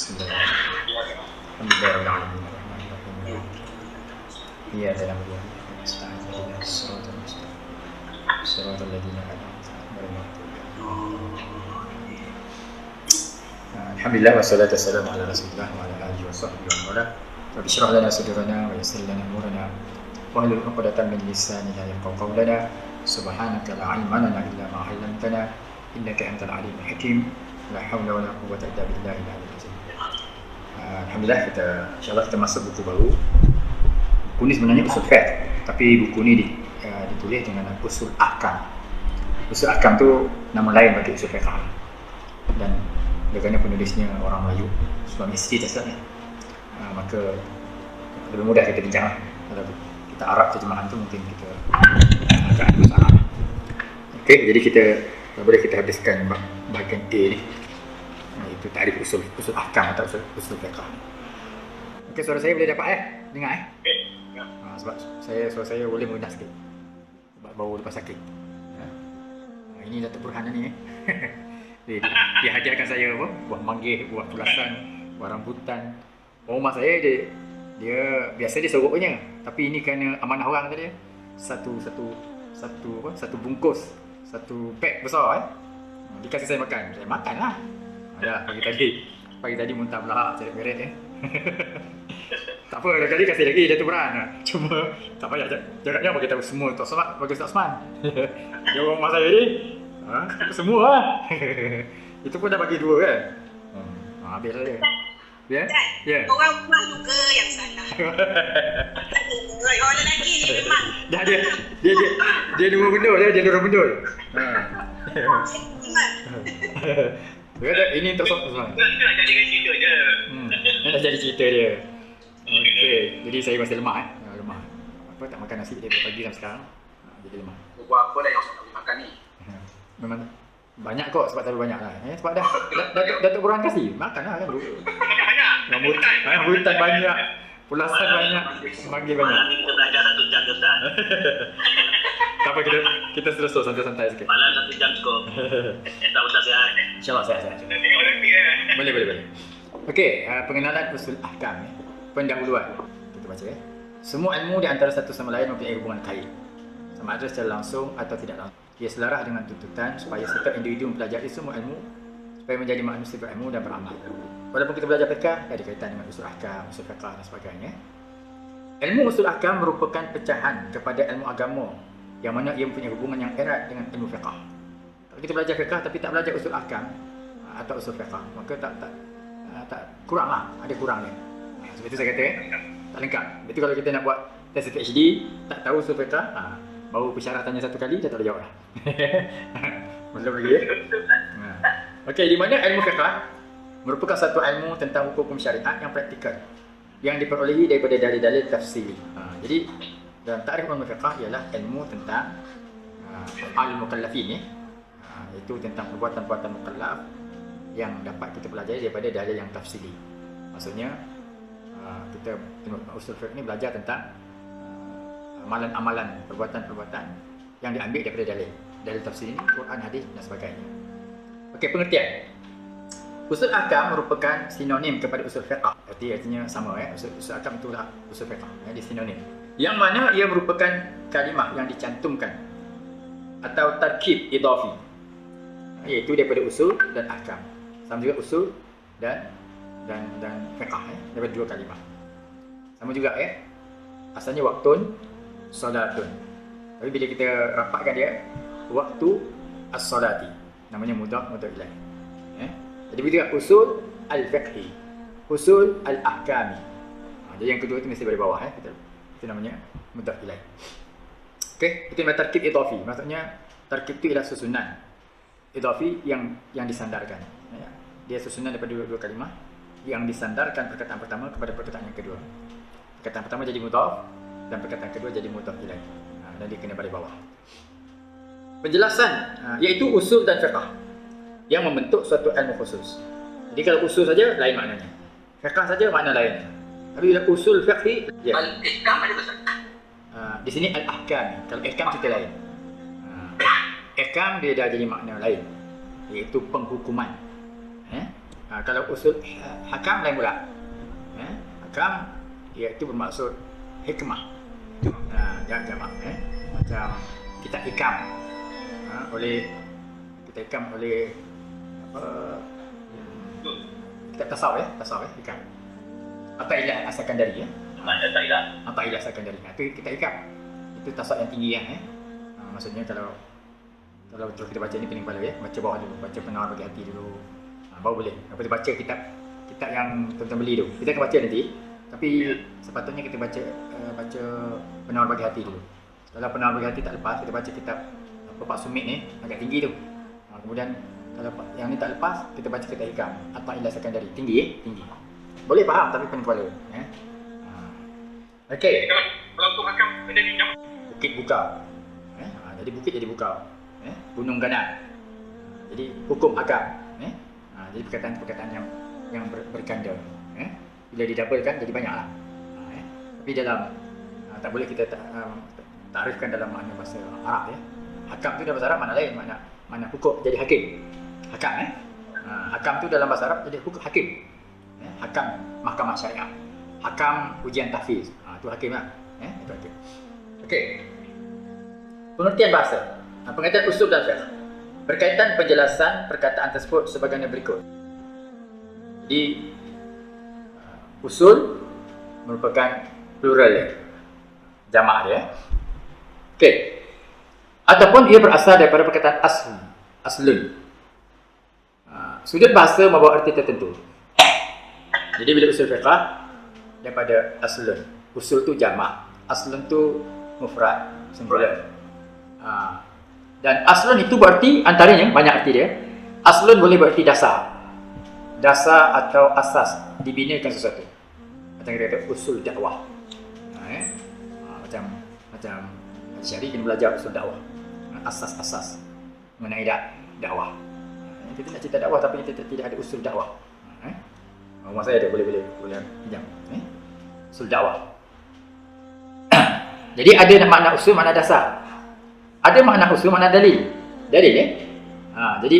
Bismillahirrahmanirrahim. Alhamdulillahirrahmanirrahim. Iya dalam dia. Astagfirullah. Shiratal mustaqim. Shiratal ladzina an'amta 'alaihim. Alhamdulillah wassalatu wassalamu ala Rasulillah wa ala alihi washabbihi wa wala. Rabbi shrah lana sadrana wa yassir lana umurana wahlul 'uqdatam min lisani yafqahu qawlana. Subhanaka la 'ilma lana illa ma 'allamtana innaka antal 'alimul hakim. La haula wala quwwata illa billahi al-'aliyyil azim. Alhamdulillah insyaallah kita masuk buku baru. Buku ni sebenarnya usul fiqh, tapi buku ni ditulis dengan usul ahkam. Usul ahkam tu nama lain bagi usul fiqh. Dan kerana penulisnya orang Melayu, suami isteri dasarnya, maka lebih mudah kita bincang. Kalau kita Arab terjemahan tu mungkin kita agak ada masalah. Okey, jadi boleh kita habiskan bahagian A ni, itu takrif usul ahkam atau usul fiqh. Okey, suara saya boleh dapat dengar sebab suara saya boleh mengenal sikit sebab baru lepas sakit. Ini Datuk Burhan ni dia hadiahkan saya buah manggis, buah pulasan, buah rambutan. Rumah saya dia biasa dia soroknya, tapi ini kerana amanah orang tadi, satu bungkus, satu beg besar dikasih saya makan. Saya makanlah. Ada pagi tadi muntah belahak cari beret tak apa, kali kasih lagi Datuk Burhan. Cuma tak payah jaraknya bagi tahu semua Tok Osman, bagi Tok Osman. Dia rumah saya ni semua lah. Itu pun dah bagi 2 kan. Habis lah dia. Ya? Ya. Orang rumah juga yang salah. Orang lelaki ni memang. Dah dia dua bendul dia dua bendul. Dia kata ini tersok Osman. Itu nak jadikan cerita je. Dah jadi cerita dia. Okey, jadi saya masih lemah lemah. Apa tak makan nasi dari pagi sampai sekarang. Jadi lemah. Buat apa lah yang Osman boleh makan ni? Memang banyak kok, sebab terlalu banyak lah. Sebab Datuk Burhan kasih makan lah kan. Banyak-banyak. Rambutan banyak, pulasan banyak, manggil banyak. Malam ni kita belajar 1 jam je Ustaz. Tak apa, kita selesai santai-santai sikit. Malam 1 jam cukup. Tak Ustaz sihat. InsyaAllah sihat. Kita tengok Olimpik Boleh. Okey, pengenalan usul ahkam ni. Pendahuluan. Kita baca Semua ilmu di antara satu sama lain mempunyai hubungan kait, sama ada secara langsung atau tidak langsung. Ia selaras dengan tuntutan supaya setiap individu mempelajari semua ilmu supaya menjadi manusia berilmu dan beramal. Walaupun kita belajar fiqh, ada kaitan dengan usul ahkam, usul fiqh dan sebagainya. Ilmu usul ahkam merupakan pecahan kepada ilmu agama yang mana ia mempunyai hubungan yang erat dengan ilmu fiqh. Kalau kita belajar fiqh tapi tak belajar usul ahkam atau usul fiqh, maka tak kuranglah, ada kurangnya. Sebab itu saya kata tak lengkap. Betul kalau kita nak buat tes PhD, tak tahu usul fiqh, baru pensyarah tanya 1 kali, dia tak boleh jawab lah. Belum lagi Okey, di mana ilmu fiqh merupakan satu ilmu tentang hukum syariat yang praktikal yang diperolehi daripada dalil-dalil tafsiri. Jadi dalam takrif ilmu fiqh ialah ilmu tentang al-mukallafin, iaitu tentang perbuatan-perbuatan mukallaf yang dapat kita pelajari daripada dalil yang tafsiri. Maksudnya kita usul fiqh ni belajar tentang amalan-amalan, perbuatan-perbuatan yang diambil daripada dalil tafsir ini, Quran, hadis dan sebagainya. Okey, pengertian. Usul ahkam merupakan sinonim kepada usul fiqh. Artinya sama usul ahkam itulah usul fiqh, dia sinonim. Yang mana ia merupakan kalimah yang dicantumkan atau tarkib idhafi, iaitu daripada usul dan ahkam. Sama juga usul dan fiqh, daripada 2 kalimah. Sama juga asalnya waktun, solatun. Tapi bila kita rapatkan dia, waktu as-solati, namanya mudhaf ilaih. Jadi bila usul al-fiqhi, usul al-ahkami. Jadi yang kedua itu mesti dari bawah itu namanya mudhaf ilaih. Okey, itu namanya tarkib idhafi. Maksudnya tarkib itu ialah susunan idhafi yang disandarkan. Dia susunan daripada 2 kalimah yang disandarkan perkataan pertama kepada perkataan yang kedua. Perkataan pertama jadi mudhaf dan perkataan kedua jadi mudhaf ilaih. Dan dia kena balik bawah. Penjelasan iaitu usul dan fiqh yang membentuk suatu ilmu khusus. Jadi kalau usul saja lain maknanya, fiqh saja makna lain. Tapi bila usul fiqh Al-Ihkam ada Ustaz? Di sini al-ahkam. Kalau ihkam cerita lain. Ihkam dia dah jadi makna lain, iaitu penghukuman. Kalau usul hakam lain pula. Hakam iaitu bermaksud hikmah. Jamak macam kita ikam oleh kita tasawuf ikam. Atailah asalkan dari Mana tak ilah. Atailah asalkan dari. Itu kita ikam. Itu tasawuf yang tinggi maksudnya kalau betul kita baca ni pening kepala baca bawah dulu, baca penawar bagi hati dulu. Baru boleh. Lepas tu baca kitab yang tuan-tuan beli tu. Kita akan baca nanti. Tapi sepatutnya kita baca penawar bagi hati dulu. Kalau penawar bagi hati tak lepas, kita baca kitab Pak Sumit ni agak tinggi tu. Kemudian kalau yang ni tak lepas, kita baca kitab Hikam Atailah Sekandari. Tinggi tinggi. Boleh faham tapi pening kepala. Okey. Kalau hukum hakam ada di jam. Bukit Buka. Jadi bukit jadi buka. Gunung Ganan. Jadi hukum hakam. Jadi perkataan-perkataan yang berganda. Bila didabelkan jadi banyaklah. Tapi dalam tak boleh kita takrifkan dalam makna bahasa Arab Hakam tu dalam bahasa Arab mana lain, mana hukum jadi hakim. Hakam Hakam tu dalam bahasa Arab jadi hukum hakim. Hakam mahkamah syariah. Hakam ujian tahfiz. Tu hakim lah. Itu hakim. Okey. Pengertian bahasa. Pengertian usul dan fiqh. Berkaitan penjelasan perkataan tersebut sebagaimana berikut. Jadi usul merupakan plural jamak dia. Okey. Ataupun ia berasal daripada perkataan aslun. Sudut bahasa membawa arti tertentu. Jadi bila usul fiqh daripada aslun. Usul tu jamak, aslun tu mufrad, singular. Dan aslun itu berarti antaranya banyak arti dia. Aslun boleh berarti dasar. Dasar atau asas dibinakan sesuatu. Macam kita kata usul dakwah. Macam Syari kena belajar usul dakwah. Asas-asas mengenai dakwah. Kita nak cerita dakwah tapi kita tidak ada usul dakwah. Rumah saya ada boleh pinjam. Usul dakwah. Jadi ada makna usul, makna dasar. Ada makna usul, makna dalil. Dalil jadi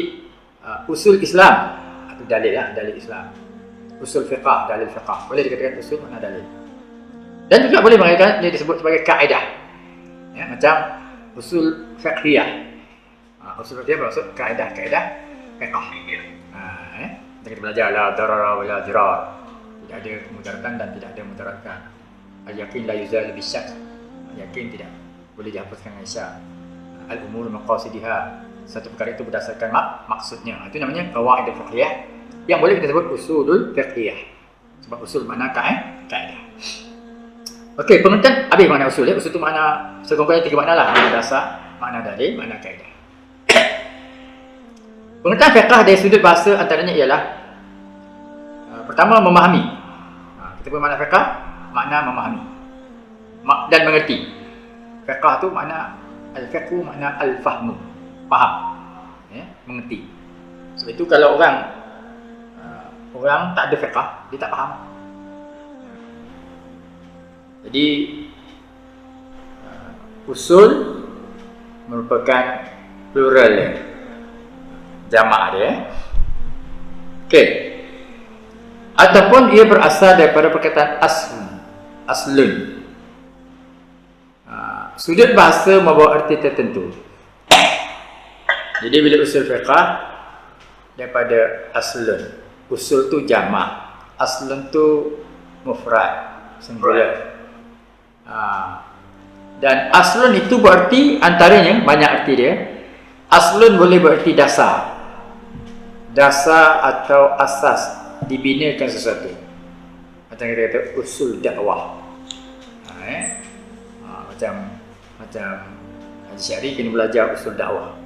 usul Islam itu dalil dalil Islam. Usul fiqh, dalil fiqh. Boleh dikatakan usul, makna dalil. Dan juga boleh mengatakan dia disebut sebagai kaedah. Macam usul fiqhiyah. Usul fiqhiyah bermaksud kaedah-kaedah fiqh. Kita belajar la darara wa la dirar. Tidak ada mudaratan dan tidak ada mudaratkan. Al-yaqin la yuzal bisyak. Yakin tidak boleh dihapuskan dengan isyak. Al-umur maqasidiha. Satu perkara itu berdasarkan maksudnya. Itu namanya qawaid al-fiqhiyah yang boleh kita sebut usulul fiqhiyah. Sebab usul makna kaedah. Okey, pengertian habis makna usul Usul itu makna sekurang-kurangnya 3 makna lah. Makna dasar, makna dalil, makna kaedah. Pengertian fiqh dari sudut bahasa antaranya ialah pertama memahami. Kita pun makna fiqh, makna memahami dan mengerti. Fiqh tu makna al-fiqhu, makna al-fahmu, faham, mengerti. Sebab itu kalau orang tak ada fiqh, dia tak faham. Jadi usul merupakan plural jamak dia. Okey. Ataupun ia berasal daripada perkataan aslun. Sudut bahasa membawa arti tertentu. Jadi bila usul fiqh daripada aslun. Usul tu jamak, aslun tu mufrad, singular. Dan aslun itu berarti antaranya banyak arti dia. Aslun boleh berarti dasar. Dasar atau asas dibinakan sesuatu. Macam kita kata usul dakwah. Macam Haji Syari kena belajar usul dakwah.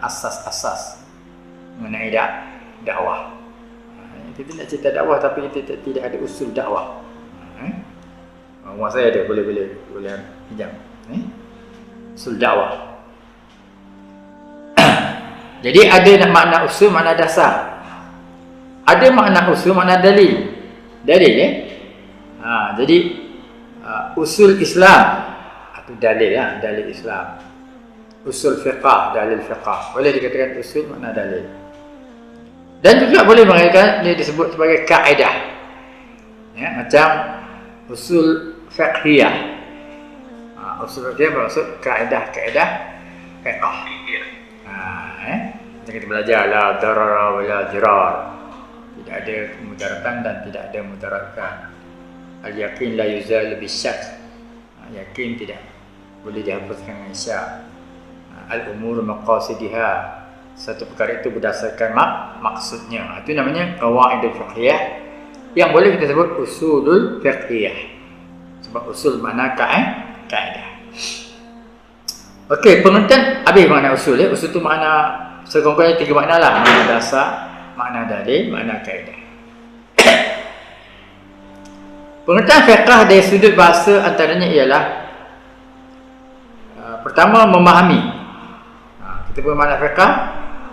Asas-asas mengenai dakwah. Kita nak cerita dakwah tapi kita tidak ada usul dakwah. Rumah saya ada, boleh pinjam. Usul dakwah. Jadi ada makna usul, makna dasar. Ada makna usul, makna dalil. Dalil jadi usul Islam itu dalil dalil Islam. Usul fiqh, dalil fiqh. Boleh dikatakan usul, makna dalil. Dan juga boleh mengatakan dia disebut sebagai kaedah. Ya, macam usul fiqhiyah. Usul fiqhiyah bermaksud kaedah-kaedah fiqh. Macam kita belajar la darara wa la dirar. Tidak ada mudaratan dan tidak ada mudaratkan. Al-yaqin la yuzal bisyak. Yakin tidak boleh dihapuskan dengan syak. Al-umur maqasidiha. Satu perkara itu berdasarkan maksudnya. Itu namanya qawaidul fiqhiyah yang boleh kita sebut usulul fiqhiyah. Sebab usul makna kaedah. Okey, pengertian habis makna usul. Usul tu makna sekurang-kurangnya 3 makna lah. Makna dasar, makna dalil, makna kaedah. Pengertian fiqh dari sudut bahasa antaranya ialah pertama memahami. Kita punya makna fiqh,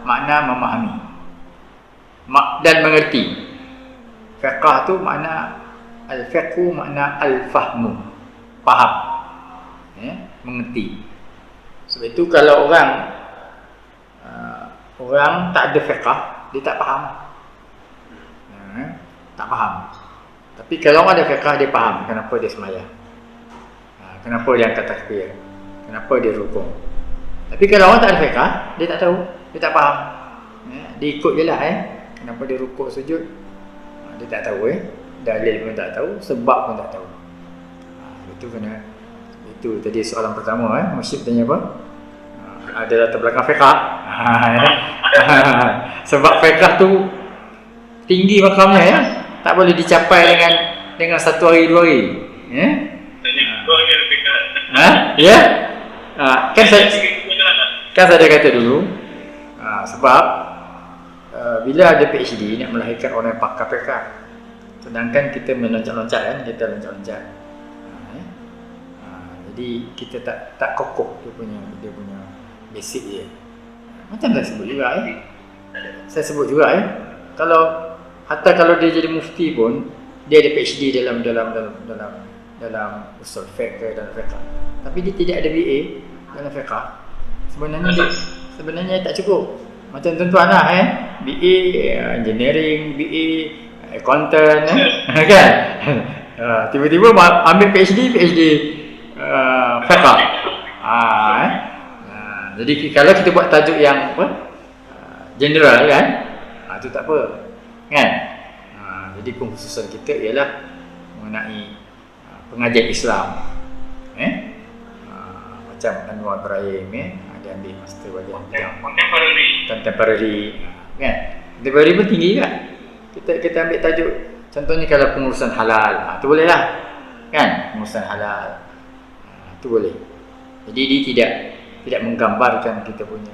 makna memahami dan mengerti. Fiqh tu makna al-fiqhu, makna al-fahmu, faham, mengerti. Sebab itu kalau orang tak ada fiqh, dia tak faham. Tak faham. Tapi kalau orang ada fiqh, dia faham kenapa dia sembahyang, kenapa dia angkat takbir, kenapa dia rukuk. Tapi kalau orang tak ada fiqh, dia tak tahu, dia tak faham. Dia ikut je lah kenapa dia rukuk sujud, dia tak tahu dalil pun tak tahu, sebab pun tak tahu. Itu kena, itu tadi soalan pertama Musyid tanya apa? Ada latar belakang fiqh. Sebab fiqh tu tinggi makamnya tak boleh dicapai dengan satu hari 2 hari. Ya? Kan saya kata dulu, sebab bila ada PhD nak melahirkan orang yang pakar fiqh, sedangkan kita meloncat-loncat kita loncat-loncat. Jadi kita tak kokoh dia punya basic dia. Macam saya sebut juga Saya sebut juga kalau dia jadi mufti pun dia ada PhD dalam usul fiqh dan fiqh. Tapi dia tidak ada BA dalam fiqh. Sebenarnya tak cukup. Macam tuan-tuan lah BA engineering, BA accountant kan. Tiba-tiba ambil PhD fiqh. Jadi kalau kita buat tajuk yang general kan, itu tak apa kan. Jadi pengkhususan kita ialah mengenai pengajian Islam. Macam Anwar Ibrahim dia ambil master bagian contemporary kan. Contemporary pun tinggi kan. Kita ambil tajuk contohnya kalau pengurusan halal, tu boleh lah kan, pengurusan halal. Tu boleh. Jadi dia tidak menggambarkan kita punya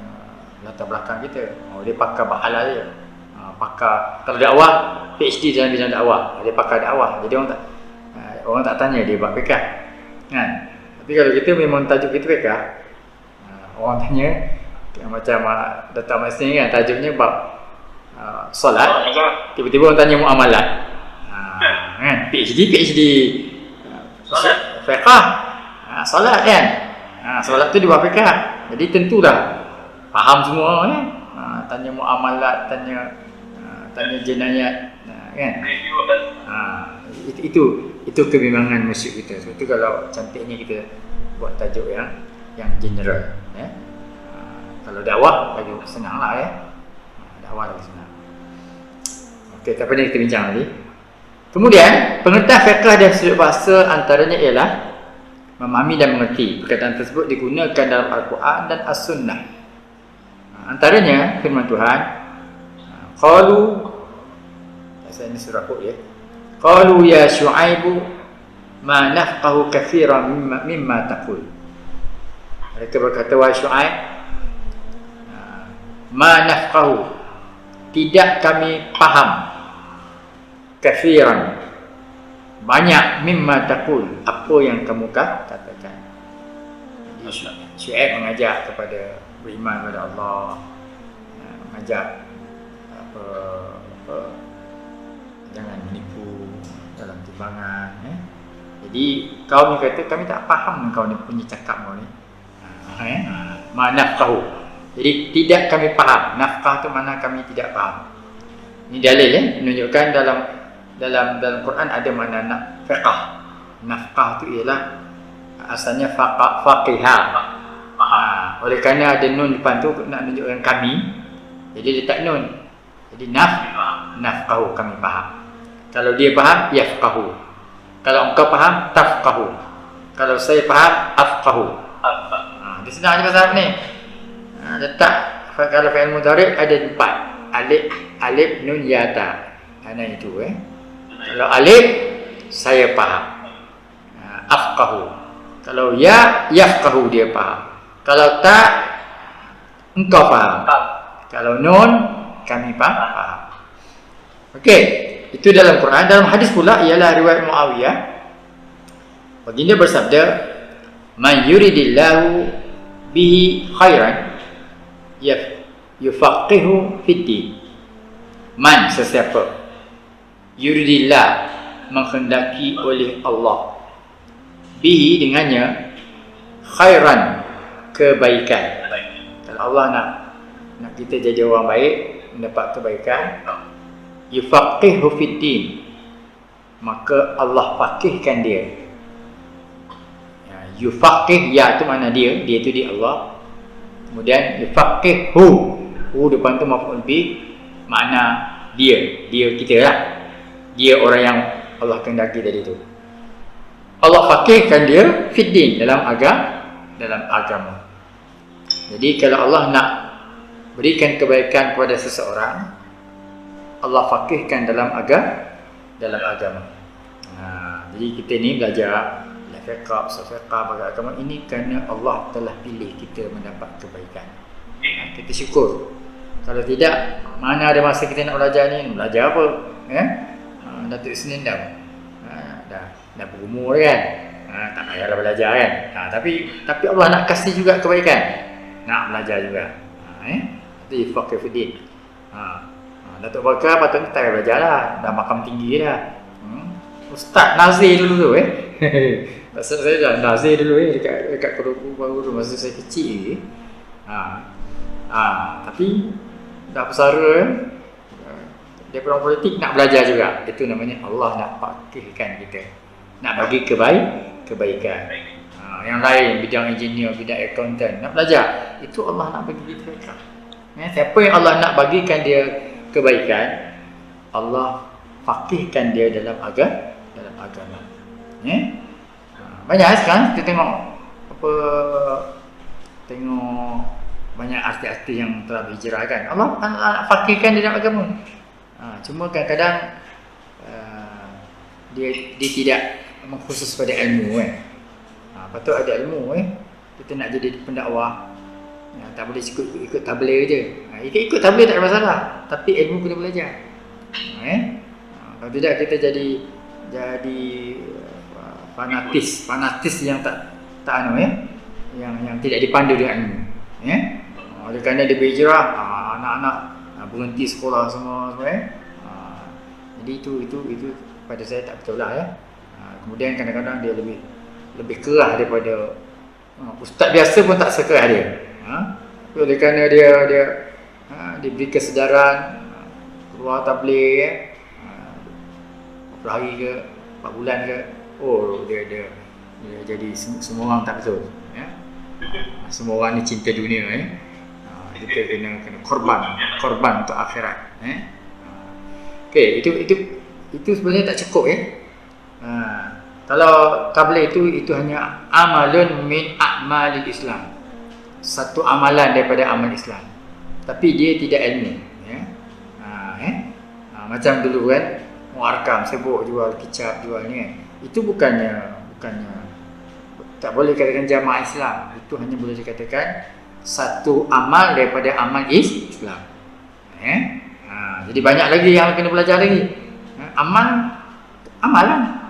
latar belakang kita. Dia pakar halal je. Pakar kalau dakwah, PhD dalam bidang dakwah, dia pakar dakwah. Jadi orang tak tanya dia buat fiqh kan. Tapi kalau kita memang tajuk kita fiqh, orang tanya macam Datuk Ahmad Husni kan, tajuknya bab solat, tiba-tiba orang tanya muamalat. Kan PhD solat fiqh, solat kan. Solat tu di bab fiqh. Jadi tentulah faham semua tanya muamalat, tanya jenayat kan. Itu kebimbangan musyrik kita. Sebab tu kalau cantiknya kita buat tajuk yang general kalau dakwah lagi senang lah dakwah lagi senang. Okey, apa ni kita bincang tadi. Kemudian pengertian fiqh dan sudut bahasa antaranya ialah memahami dan mengerti. Perkataan tersebut digunakan dalam Al-Quran dan As-Sunnah. Antaranya firman Tuhan, qalu, saya ini surah Hud qalu ya Syu'aibu ma nafqahu katsiran mimma taqul. Mereka berkata, wahai Syu'aib, ma nafqahu, tidak kami faham, katsiran, banyak, mimma taqul, apa yang kamu katakan. Jadi Syu'aib mengajak kepada beriman kepada Allah, mengajak jangan menipu dalam timbangan. Jadi kaum ni kata kami tak faham kau ni punya cakap kau ni. Ma nafqahu. Jadi tidak kami faham. Nafqah tu mana kami tidak faham. Ini dalil menunjukkan dalam Quran ada makna nafqah. Nafqah itu ialah asalnya faqihah. Oleh kerana ada nun depan tu nak menunjukkan kami, jadi letak nun. Jadi nafqahu, kami faham. Kalau dia faham, yafqahu. Kalau engkau faham, tafqahu. Kalau saya faham, afqahu. Dia senang je pasal ni. Letak kalau fi'il mudhari' ada 4. Alif, nun, ya, ta. Ana itu Kalau alif, saya faham. Afqahu. Kalau ya, yafqahu, dia faham. Kalau ta, engkau faham. Kalau nun, kami faham. Okey, itu dalam Quran. Dalam hadis pula ialah riwayat Muawiyah. Baginda bersabda, "Man yuridillahu bihi khairan yufaqihu fid din." Man, sesiapa yuridillah, menghendaki oleh Allah, bihi, dengannya, khairan, kebaikan. Kalau Allah nak kita jadi orang baik, mendapat kebaikan, yufaqihu fid din, maka Allah faqihkan dia. Yufaqih, ya tu makna dia tu di Allah. Kemudian yufaqihu, depan tu maf'ul bih, makna dia kita lah. Dia orang yang Allah kehendaki tadi tu. Allah faqihkan dia fid din, dalam agama. Jadi kalau Allah nak berikan kebaikan kepada seseorang, Allah faqihkan dalam agama. Jadi kita ni belajar fiqh, bagi agama ini kerana Allah telah pilih kita mendapat kebaikan. Kita syukur. Kalau tidak, mana ada masa kita nak belajar ni? Belajar apa? Datuk Isnin dah berumur kan? Tak payahlah belajar kan? Tapi Allah nak kasih juga kebaikan. Nak belajar juga. Itu faqih fiddin. Datuk Bakar patutnya tak payah belajar lah. Dah makam tinggi dah. Ustaz Nazir dulu tu Maksud saya dah Nazir dulu dekat Kuruku baru masa saya kecil tapi dah besara dia orang politik nak belajar juga. Itu namanya Allah nak faqihkan kita, nak bagi kebaikan. Yang lain bidang engineer, bidang accountant nak belajar, itu Allah nak bagi kita. Siapa yang Allah nak bagikan dia kebaikan, Allah faqihkan dia dalam agama. Banyak sekarang kita tengok banyak artis-artis yang telah berhijrah kan. Allah nak faqihkan dia dalam agama. Cuma kadang-kadang dia tidak mengkhusus pada ilmu patut ada ilmu kita nak jadi pendakwah. Tak boleh ikut tabligh je. Ikut tabligh tak ada masalah, tapi ilmu kena belajar. Kalau tidak kita jadi fanatis yang tak yang tidak dipandu dengan ilmu. Oleh kerana dia berhijrah, anak-anak berhenti sekolah semua. Jadi itu pada saya tak betul lah Kemudian kadang-kadang dia lebih kerah daripada ustaz biasa pun tak sekerah dia. Oleh kerana dia diberi kesedaran keluar tabligh berapa hari ke 4 bulan ke, dia jadi semua orang tak betul. Semua orang ni cinta dunia. Kita kena korban untuk akhirat. Okey, itu sebenarnya tak cukup Kalau tabligh itu hanya amalun min a'malil Islam, satu amalan daripada amal Islam, tapi dia tidak ilmu. Macam dulu kan Muarkam sibuk jual kicap, jual ni itu bukannya tak boleh katakan jamaah Islam. Itu hanya boleh dikatakan satu amal daripada amal Islam. Jadi banyak lagi yang kena belajar lagi. Amalan.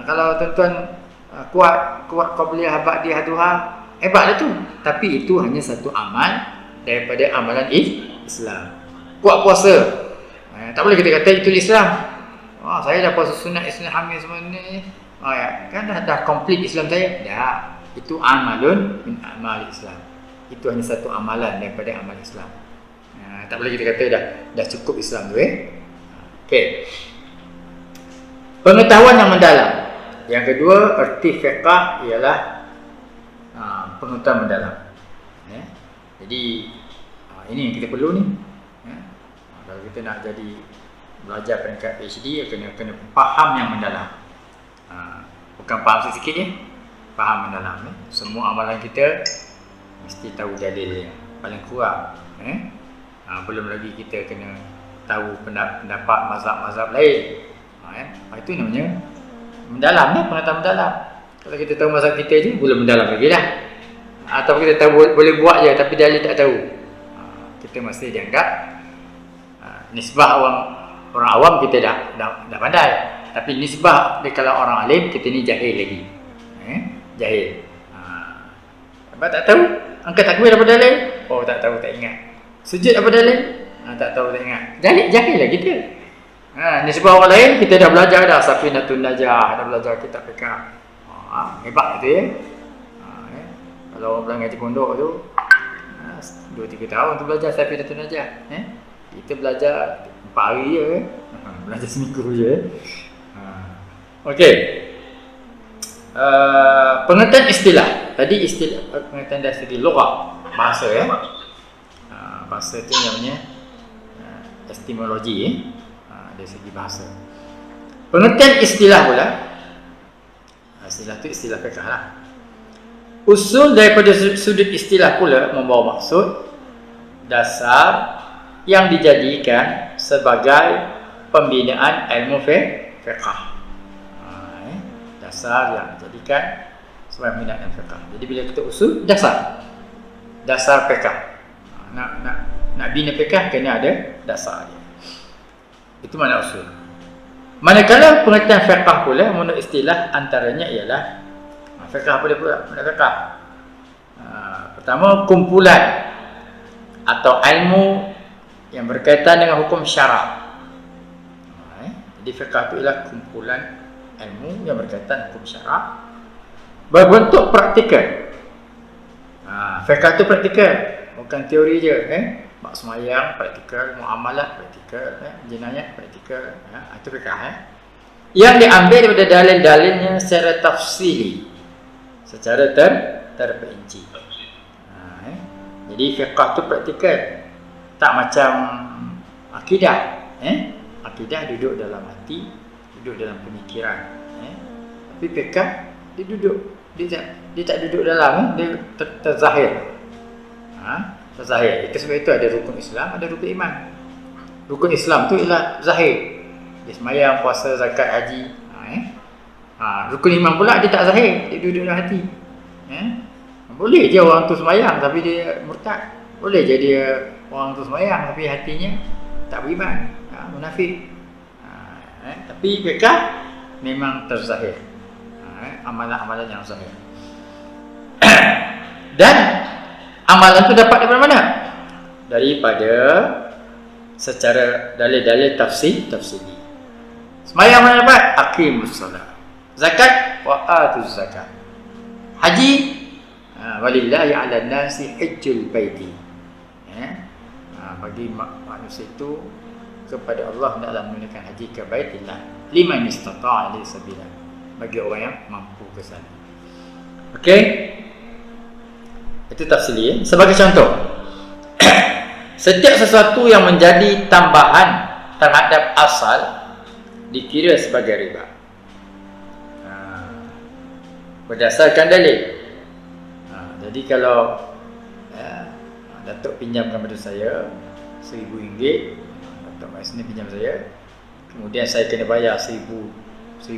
Kalau tuan-tuan kuat qabliyah ba'diyah duha, hebat dah tu. Tapi itu hanya satu amal daripada amalan Islam. Kuat puasa, tak boleh kita kata itu Islam. Saya dah puasa sunat Islam hamil semua ni. Kan dah komplit Islam saya. Dah, itu amalun min amal Islam. Itu hanya satu amalan daripada amal Islam. Tak boleh kita kata dah cukup Islam tu. Okey. Pengetahuan yang mendalam. Yang kedua, erti fiqh ialah pengetahuan mendalam. Jadi ini yang kita perlu ni. Kalau kita nak jadi belajar peringkat PhD, kena faham yang mendalam. Bukan faham sikit je, faham mendalam. Semua amalan kita mesti tahu dalil yang paling kurang. Belum lagi kita kena tahu pendapat mazhab-mazhab lain. Itu namanya mendalam ni, pengetahuan mendalam. Kalau kita tahu mazhab kita je, belum mendalam lagi dah. Atau kita tahu boleh buat je tapi dalil tak tahu. Kita mesti dianggap nisbah orang awam kita dah pandai. Tapi nisbah dia kalau orang alim, kita ni jahil lagi. Jahil. Sebab tak tahu. Angkat takbir apa dalil? Oh, tak tahu, tak ingat. Sujud apa dalil? Tak tahu, tak ingat. Jahil lah kita. Nisbah orang lain, kita dah belajar dah. Safinatun Najah, dah belajar kitab fiqh. Hebat itu ya. Kalau orang ngaji pondok tu 2-3 tahun tu belajar Safinatun Najah. Kita belajar 4 hari je. Belajar seminggu je. Okey. Pengertian istilah. Tadi istilah pengertian dari segi lugah, bahasa ya. Bahasa tu namanya etimologi dari segi bahasa. Pengertian istilah pula. Istilah tu istilah fiqh lah. Usul daripada sudut istilah pula membawa maksud dasar yang dijadikan sebagai pembinaan ilmu fiqh. Dasar yang dijadikan sebagai pembinaan ilmu fiqh. Jadi bila kita usul, dasar fiqh. Nak bina fiqh kena ada dasar dia. Itu makna usul. Manakala pengertian fiqh pula menurut istilah antaranya ialah fiqh apa dia pula? Makna fiqh. Pertama, kumpulan atau ilmu yang berkaitan dengan hukum syarak. Jadi fiqh itu ialah kumpulan ilmu yang berkaitan hukum syarak berbentuk praktikal. Fiqh itu praktikal, bukan teori je. Mak semayang praktikal, muamalah praktikal, jenayah praktikal. Itu fiqh. Yang diambil daripada dalil-dalilnya secara tafsili, secara terperinci. Jadi fiqh itu praktikal, tak macam akidah. Akidah duduk dalam hati, duduk dalam pemikiran. Tapi fiqh dia duduk, dia tak duduk dalam, dia terzahir. Terzahir. Itu sebab itu ada rukun Islam, ada rukun iman. Rukun Islam tu ialah zahir. Dia sembahyang, puasa, zakat, haji. Rukun iman pula dia tak zahir, dia duduk dalam hati. Boleh je orang tu sembahyang tapi dia murtad. Boleh je dia orang tu sembahyang tapi hatinya tak beriman, munafik. Tapi fiqh memang terzahir. Amalan-amalan yang zahir. Dan amalan tu dapat daripada mana? Daripada secara dalil-dalil tafsiri. Sembahyang mana dapat? Aqimus solat. Zakat wa atuz zakat. Haji walillahi 'alan nasi hajjul baiti. Bagi manusia itu kepada Allah hendaklah menunaikan haji ke Baitillah liman istata'a ilaihi sabila, bagi orang yang mampu ke sana. Okey. Itu tafsir. Sebagai contoh, setiap sesuatu yang menjadi tambahan terhadap asal dikira sebagai riba. Berdasarkan dalil. Jadi kalau Datuk pinjamkan pada saya RM1,000, Datuk Mak Isni pinjam saya, kemudian saya kena bayar RM1,200,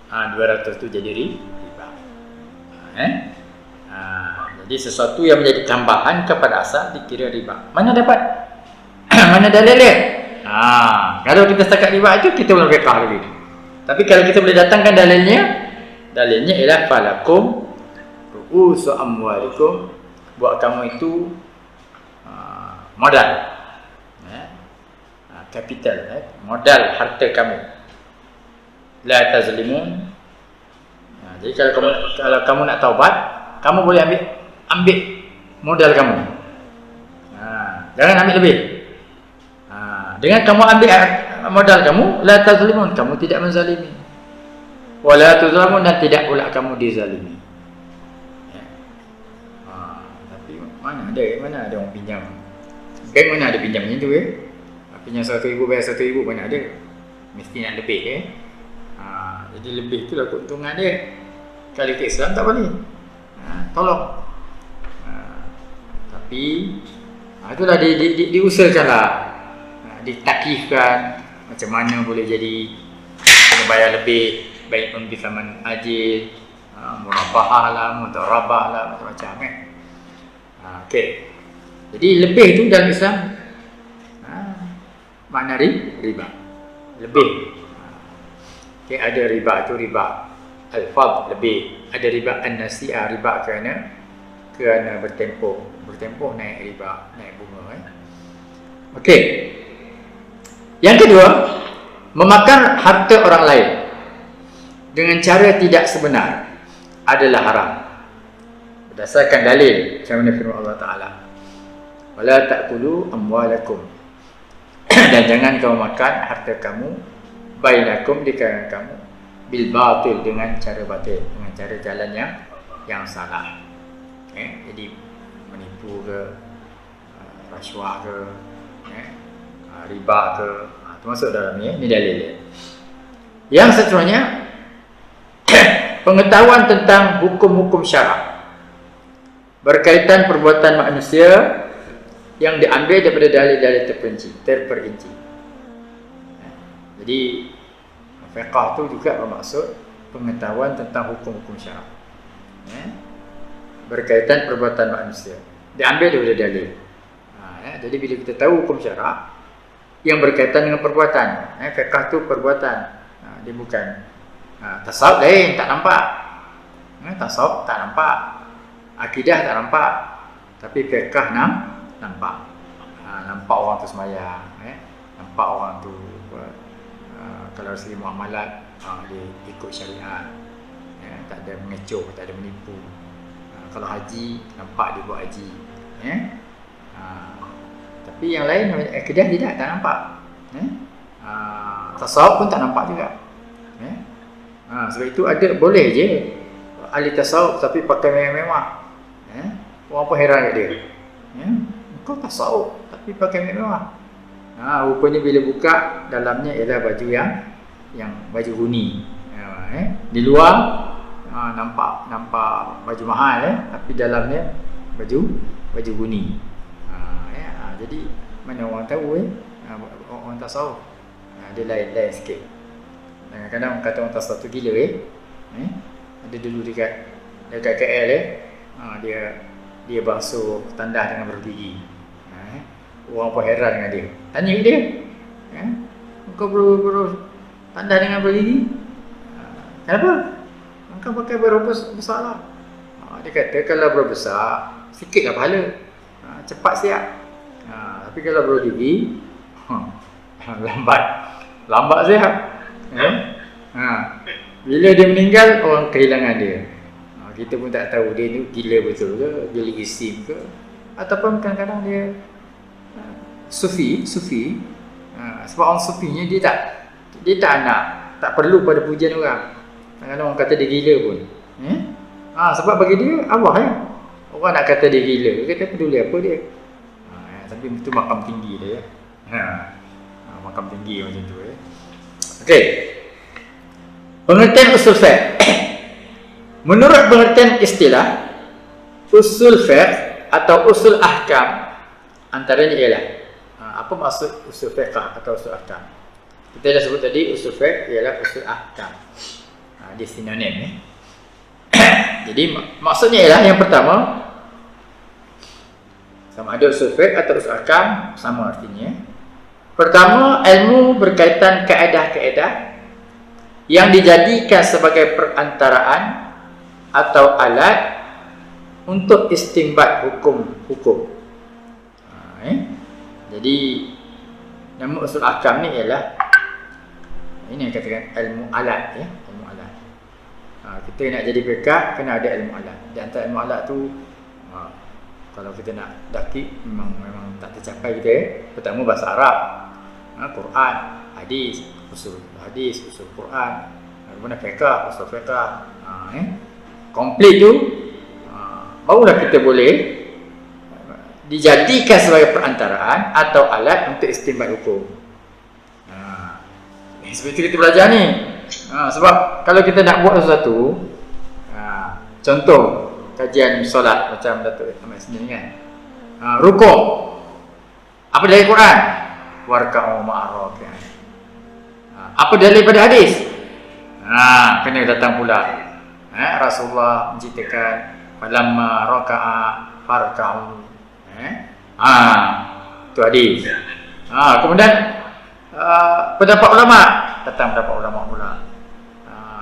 200 tu jadi riba. Jadi sesuatu yang menjadi tambahan kepada asal dikira riba. Mana dapat? Mana dalilnya? Kalau kita setakat riba itu, kita belum fiqh lagi. Tapi kalau kita boleh datangkan dalilnya ialah falakum ru'usu amwalikum, buat kamu itu modal, kapital, modal harta kamu. La tazlimun. Jadi kalau kamu nak taubat, kamu boleh ambil modal kamu. Jangan ambil lebih. Dengan kamu ambil modal kamu, la tazlimun, kamu tidak menzalimi. Wa la tuzlamun, dan tidak pula kamu dizalimi. Ya. Tapi mana ada orang pinjam? Bank mana ada pinjam macam tu pinjam 1,000 bayar 1,000, mana ada? Mesti nak lebih jadi lebih itulah keuntungan dia. Kalau ke Islam tak boleh. Tolong. Tapi itulah diusahakanlah, ditaklifkan macam mana boleh jadi kena bayar lebih, baik pun bisa ajil, murabahah lah, mutarabah lah, macam-macam okey. Jadi lebih tu dalam Islam makna riba. Lebih. Okay, ada riba tu riba al-fadl, lebih. Ada riba an-nasi'ah, riba kerana bertempoh naik riba, naik bunga. Okey. Yang kedua, memakan harta orang lain dengan cara tidak sebenar adalah haram. Berdasarkan dalil macam mana firman Allah Taala. Wala ta'kulu amwalakum. Dan jangan kamu makan harta kamu bainakum, di kalangan kamu, bil batil, dengan cara batil, dengan cara jalan yang salah. Jadi menipu ke, rasuah ke, riba ke, termasuk dalam ni dalil dia. Yang seterusnya, pengetahuan tentang hukum-hukum syarak berkaitan perbuatan manusia yang diambil daripada dalil-dalil terperinci. Jadi fiqh tu juga bermaksud pengetahuan tentang hukum-hukum syarak berkaitan perbuatan manusia, diambil daripada dalil. Jadi bila kita tahu hukum syarak yang berkaitan dengan perbuatan, fiqh tu perbuatan, dia bukan tasawuf lain, tak nampak. Tasawuf tak nampak, akidah tak nampak, tapi fiqh nampak. Nampak orang tu sembahyang, nampak orang tu kalau segi muamalat dia ikut syariat, tak ada mengecoh, tak ada menipu. Kalau haji, nampak dia buat haji. Tapi yang lain, akidah tidak, tak nampak. Tasawuf pun tak nampak juga. Sebab itu ada, boleh je ahli tasawuf tapi pakai mewah-mewah. Orang pun heran kat dia. Kau tasawuf tapi pakai mewah. Rupanya bila buka, dalamnya ialah baju yang baju huni. Di luar nampak baju mahal, tapi dalamnya baju huni. Jadi mana orang tahu orang tasawuf dia lain sikit. Kadang-kadang orang kata orang tasawuf tu gila ada dulu dekat KL dia basuh tandas dengan bergigi. Orang pun heran dengan dia. Tanya dia, kau perlu tandas dengan bergigi? Kenapa? Kau pakai berapa besar lah. Dia kata kalau berbesar, sikitlah pahala, cepat siap. Tapi kalau bergigi, lambat siap. Bila dia meninggal, orang kehilangan dia. Kita pun tak tahu dia ni gila betul ke, gila isim ke, ataupun kadang-kadang dia sufi. Sebab orang sufinya dia tak nak, tak perlu pada pujian orang. Kadang-kadang orang kata dia gila pun. Sebab bagi dia Allah orang nak kata dia gila, dia kata peduli apa dia. Tapi itu makam tinggi dia. Makam tinggi macam tu. Okey. Pengertian usul fiqh. Menurut pengertian istilah, usul fiqh atau usul ahkam antaranya ialah apa maksud usul fiqh atau usul ahkam? Kita dah sebut tadi usul fiqh ialah usul ahkam. Dia sinonim Jadi maksudnya ialah yang pertama, sama ada usul fiqh atau usul ahkam, sama artinya. Pertama, ilmu berkaitan kaedah-kaedah yang dijadikan sebagai perantaraan atau alat untuk istinbat hukum-hukum. Jadi nama usul ahkam ni ialah ini yang katakan ilmu alat, ilmu alat. Kita nak jadi fiqh kena ada ilmu alat. Di antara ilmu alat tu Kalau kita nak dakik memang tak tercapai kita. Pertama bahasa Arab, Quran, hadis, usul Quran, kemudian fiqh, usul fiqh. Komplit tu, barulah kita boleh dijadikan sebagai perantaraan atau alat untuk istinbat hukum. Seperti kita belajar ni. Sebab kalau kita nak buat sesuatu, contoh kajian solat macam Datuk Ahmad sendiri kan, rukuk apa dalil Quran? Warka'u ma'ar-raki'in. Apa dalil pada hadis? Kena datang pula. Rasulullah menceritakan falamma raka'a farka'u. Itu hadis. Kemudian pendapat ulama, datang pendapat ulama pula.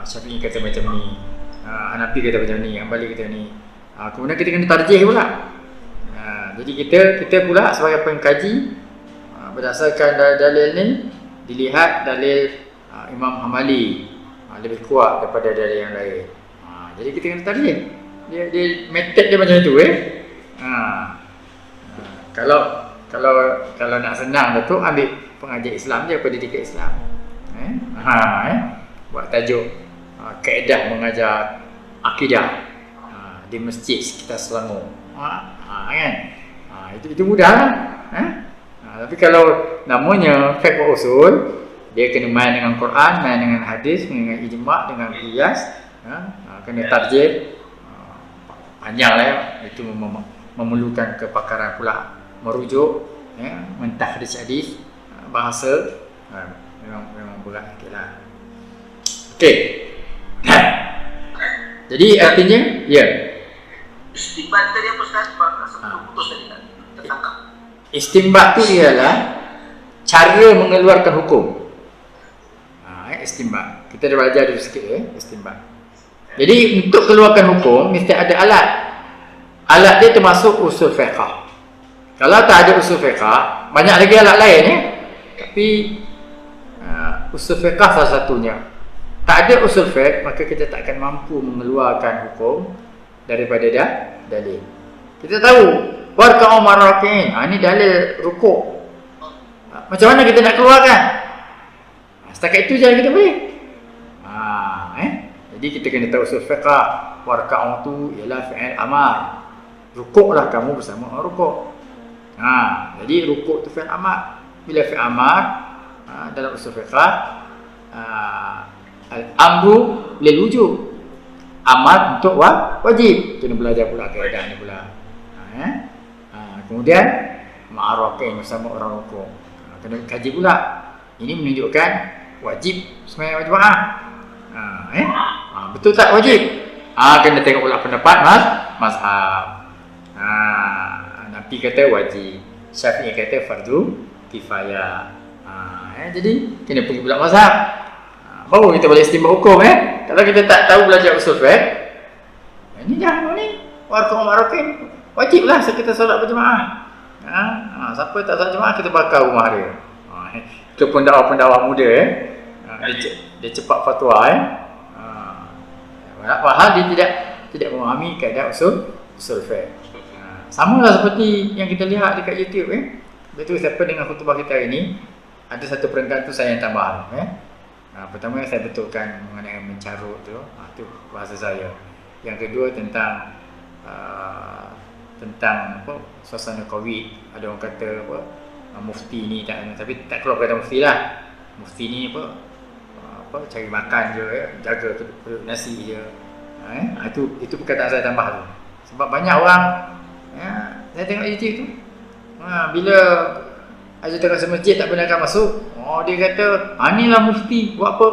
Syafi'i kata macam ni, Hanafi kata macam ni, Hambali kata ni. Kemudian kita kena tarjih pula. Jadi kita pula sebagai pengkaji, berdasarkan dalil ni dilihat dalil Imam Hambali lebih kuat daripada dalil yang lain. Jadi kita kena tarjih. Dia method dia macam itu Kalau nak senang tu ambil pengajar Islam je, pendidikan Islam. Buat tajuk kaedah mengajar akidah di masjid sekitar Selangor. Kan? Itu mudahlah. Tapi kalau namanya fiqh usul, dia kena main dengan Quran, main dengan hadis, dengan ijma', dengan qiyas, kena tarjih. Panjanglah itu memerlukan kepakaran pula, merujuk, mentahriz hadis, bahasa, memang berat sikitlah. Okey. Jadi artinya, ya. Istinbat tadi apa Ustaz? Putus tadi kan? Tertangkap. Istinbat tu ialah cara mengeluarkan hukum. Istinbat. Kita dah belajar dulu sikit istinbat. Jadi untuk keluarkan hukum mesti ada alat. Alat dia termasuk usul fiqh. Kalau tak ada usul fiqh, banyak lagi alat lain Tapi usul fiqh salah satunya. Tak ada usul fiqh, maka kita tak akan mampu mengeluarkan hukum daripada dalil. Kita tahu warka'u ma'ar-raki'in, ini dalil rukuk. Macam mana kita nak keluarkan? Setakat itu je kita boleh. Jadi kita kena tahu usul fiqh. Warka'u tu ialah fi'il amar. Rukuklah kamu bersama orang rukuk. Jadi rukuk tu fi'il amar. Bila fi'il amar dalam usul fiqh, al-amru lil wujub. Amar untuk wajib. Kena belajar pula kaedah ni pula. Kemudian ma'ar-raki'in bersama orang rukuk. Kena kaji pula. Ini menunjukkan wajib sembahyang jemaah. Betul tak wajib? Kena tengok pula pendapat mazhab. Nabi kata wajib, Syafi'i kata fardu kifayah. Jadi kena pergi pula mazhab. Baru kita boleh istinbat hukum. Kalau kita tak tahu belajar usul fiqh, ini jangan ni warka'u ma'ar-raki'in. Wajiblah kita solat berjemaah. Siapa tak solat jemaah, kita bakar rumah dia. Itu pendakwa muda dia cepat fatwa padahal dia tidak memahami kaedah usul fiqh. Samalah seperti yang kita lihat dekat YouTube Betul siapa dengan khutbah kita hari ini, ada satu perenggan tu saya yang tambah. Pertama saya betulkan mengenai mencarut tu, tu bahasa saya. Yang kedua tentang apa, suasana Covid. Ada orang kata apa, mufti ni tak, tapi tak keluar kata mufti lah. Mufti ni apa cari makan je, jaga perut nasi je. Itu perkataan saya tambah tu. Sebab banyak orang saya tengok YouTube tu, bila Haji tengah semasjid tak benarkan masuk, dia kata inilah mufti buat apa,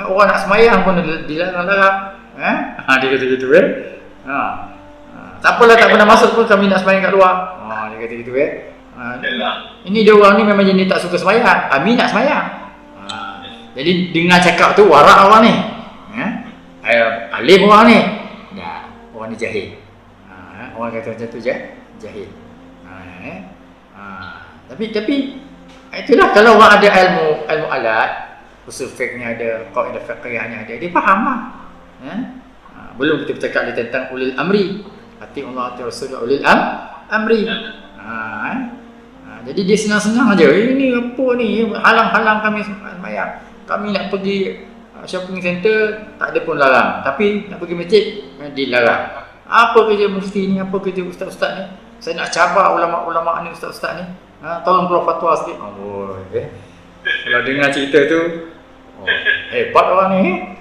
orang nak semayang pun dilarang-larang. Dia kata gitu tak apalah tak pernah masuk pun kami nak semayang kat luar. Dia kata gitu ini dia orang ni memang jenis tak suka semayang, kami nak semayang. Jadi dengar cakap tu warak orang ni, alim orang ni, orang ni jahil. Orang kata macam tu jahil. Tapi itulah, kalau orang ada ilmu alat, usul fiqh ni ada, qaidah fiqhiyahnya ada, dia faham lah. Belum kita bercakap tentang ulil amri, hati Allah, hati Rasul, ulil amri. Jadi dia senang-senang aja. Ini apa ni? Halang-halang kami sembahyang. Kami nak pergi shopping center, tak ada pun larang. Tapi nak pergi masjid, dilarang. Apa kerja mufti ni? Apa kerja ustaz-ustaz ni? Saya nak cabar ulama-ulama ni, ustaz-ustaz ni. Tolong keluar fatwa sikit. Kalau dengar cerita tu, hebat orang ni.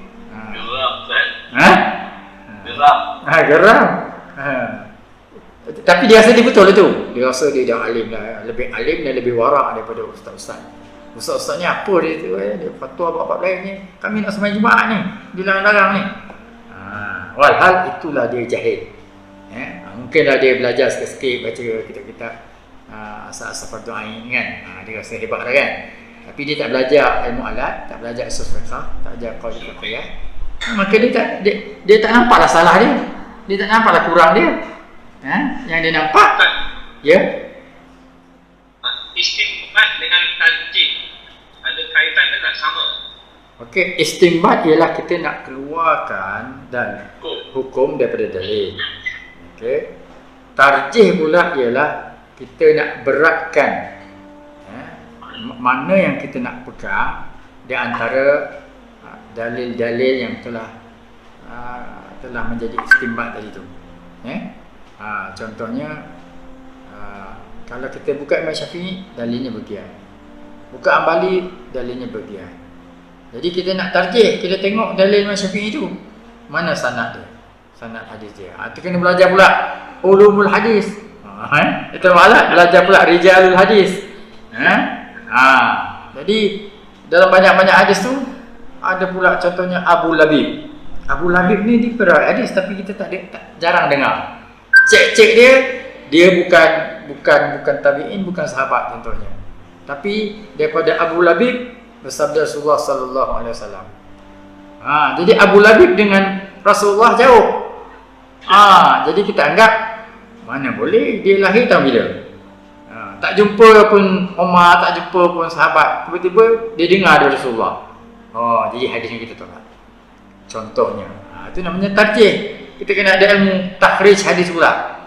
Geram, Ustaz. Geram. Geram. Tapi dia rasa dia betul tu. Dia rasa dia dah alim lah. Lebih alim dan lebih warak daripada ustaz-ustaz. Ustaz-ustaz ni apa dia tu? Dia fatwa bab-bab lain ni. Kami nak sembahyang Jumaat ni. Dia larang-larang ni. Walhal itulah dia jahil. Mungkinlah dia belajar sikit-sikit baca kitab-kitab asal-asal fardu ain kan. Dia rasa hebat lah kan. Tapi dia tak belajar ilmu alat, tak belajar usul fiqh, tak belajar qawaid fiqhiyah. Maka dia tak nampaklah salah dia. Dia tak nampaklah kurang dia. Yang dia nampak ya. Istinbat dengan tarjih ada kaitan tak sama? Okey, istinbat ialah kita nak keluarkan dan hukum daripada dalil. Okey. Tarjih pula ialah kita nak beratkan mana yang kita nak pegang di antara dalil-dalil yang telah menjadi istinbat tadi tu. Contohnya kalau kita buka Imam Syafi'i, dalilnya bagian. Buka Ambali, dalilnya bagian. Jadi kita nak tarjih, kita tengok dalil Imam Syafi'i tu, mana sanad dia, sanad hadis dia. Itu kena belajar pula ulumul hadis. Itu malah belajar pula rijalul hadis. Jadi dalam banyak-banyak hadis tu ada pula contohnya Abu Labib. Abu Labib ni di perawi hadis tapi kita jarang dengar. Cek-cek dia bukan tabi'in, bukan sahabat contohnya. Tapi daripada Abu Labib bersabda Rasulullah sallallahu alaihi wasallam. Jadi Abu Labib dengan Rasulullah jauh. Jadi kita anggap mana boleh dia lahir tahun bila? Tak jumpa pun Umar, tak jumpa pun sahabat. Tiba-tiba dia dengar dari Rasulullah. Jadi hadisnya kita tolak. Contohnya, itu namanya tarjih. Kita kena ada ilmu takhrij hadis pula.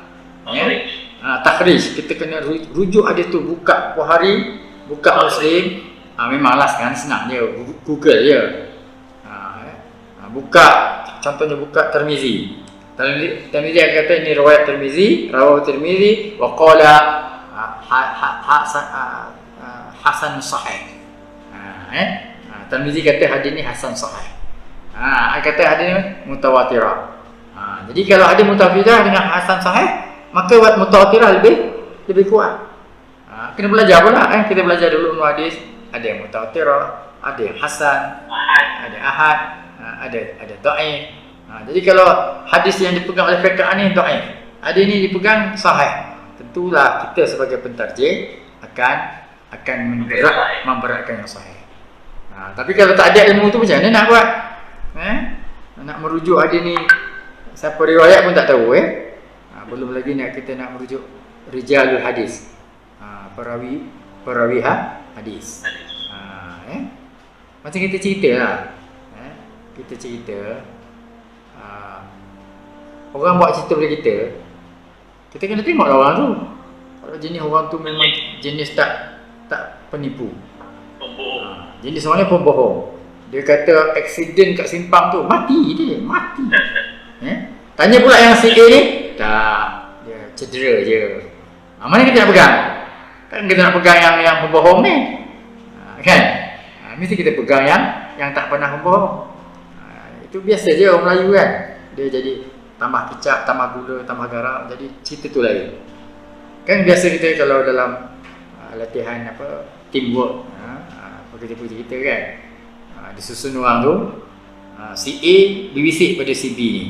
Takhrij, kita kena rujuk hadis tu, buka Bukhari, buka Muslim. Memang last kan, senang je, Google je. Buka, contohnya buka Tirmizi. Tirmizi akan kata ini riwayat Tirmizi, rawahu Tirmizi wa qala hasan sahih. Tirmizi kata hadis ni hasan sahih. Kata hadis ni mutawatirah. Jadi kalau hadis mutawatirah dengan hasan sahih, maka mutawatirah lebih kuat. Kena belajar pula kan. Kita belajar dulu ilmu hadis. Ada yang mutawatirah, ada yang hasan, ada ahad, ada dhaif. Jadi kalau hadis yang dipegang oleh fiqh ni dhaif, ada ini dipegang sahih, tentulah kita sebagai pentarjih akan memberatkan yang sahih. Tapi kalau tak ada ilmu tu macam mana nak buat? Nak merujuk hadis ni, siapa riwayat pun tak tahu belum lagi kita nak merujuk rijalul hadis, perawi hadis. Macam kita cerita lah. Kita cerita orang buat cerita pada kita kena tengok lah orang tu. Kalau jenis orang tu memang jenis tak penipu, jenis orang ni pembohong. Dia kata aksiden kat simpang tu, mati. Tanya pula yang si A ni, tak, dia cedera je. Mana kita nak pegang? Kan kita nak pegang yang pembohong ni, kan? Mesti kita pegang yang tak pernah membohong. Itu biasa je orang Melayu kan. Dia jadi tambah kecap, tambah gula, tambah garam, jadi cerita tu lain. Kan biasa kita kalau dalam latihan teamwork, begitu kita kan, disusun orang tu, si A diwisik pada si B ni.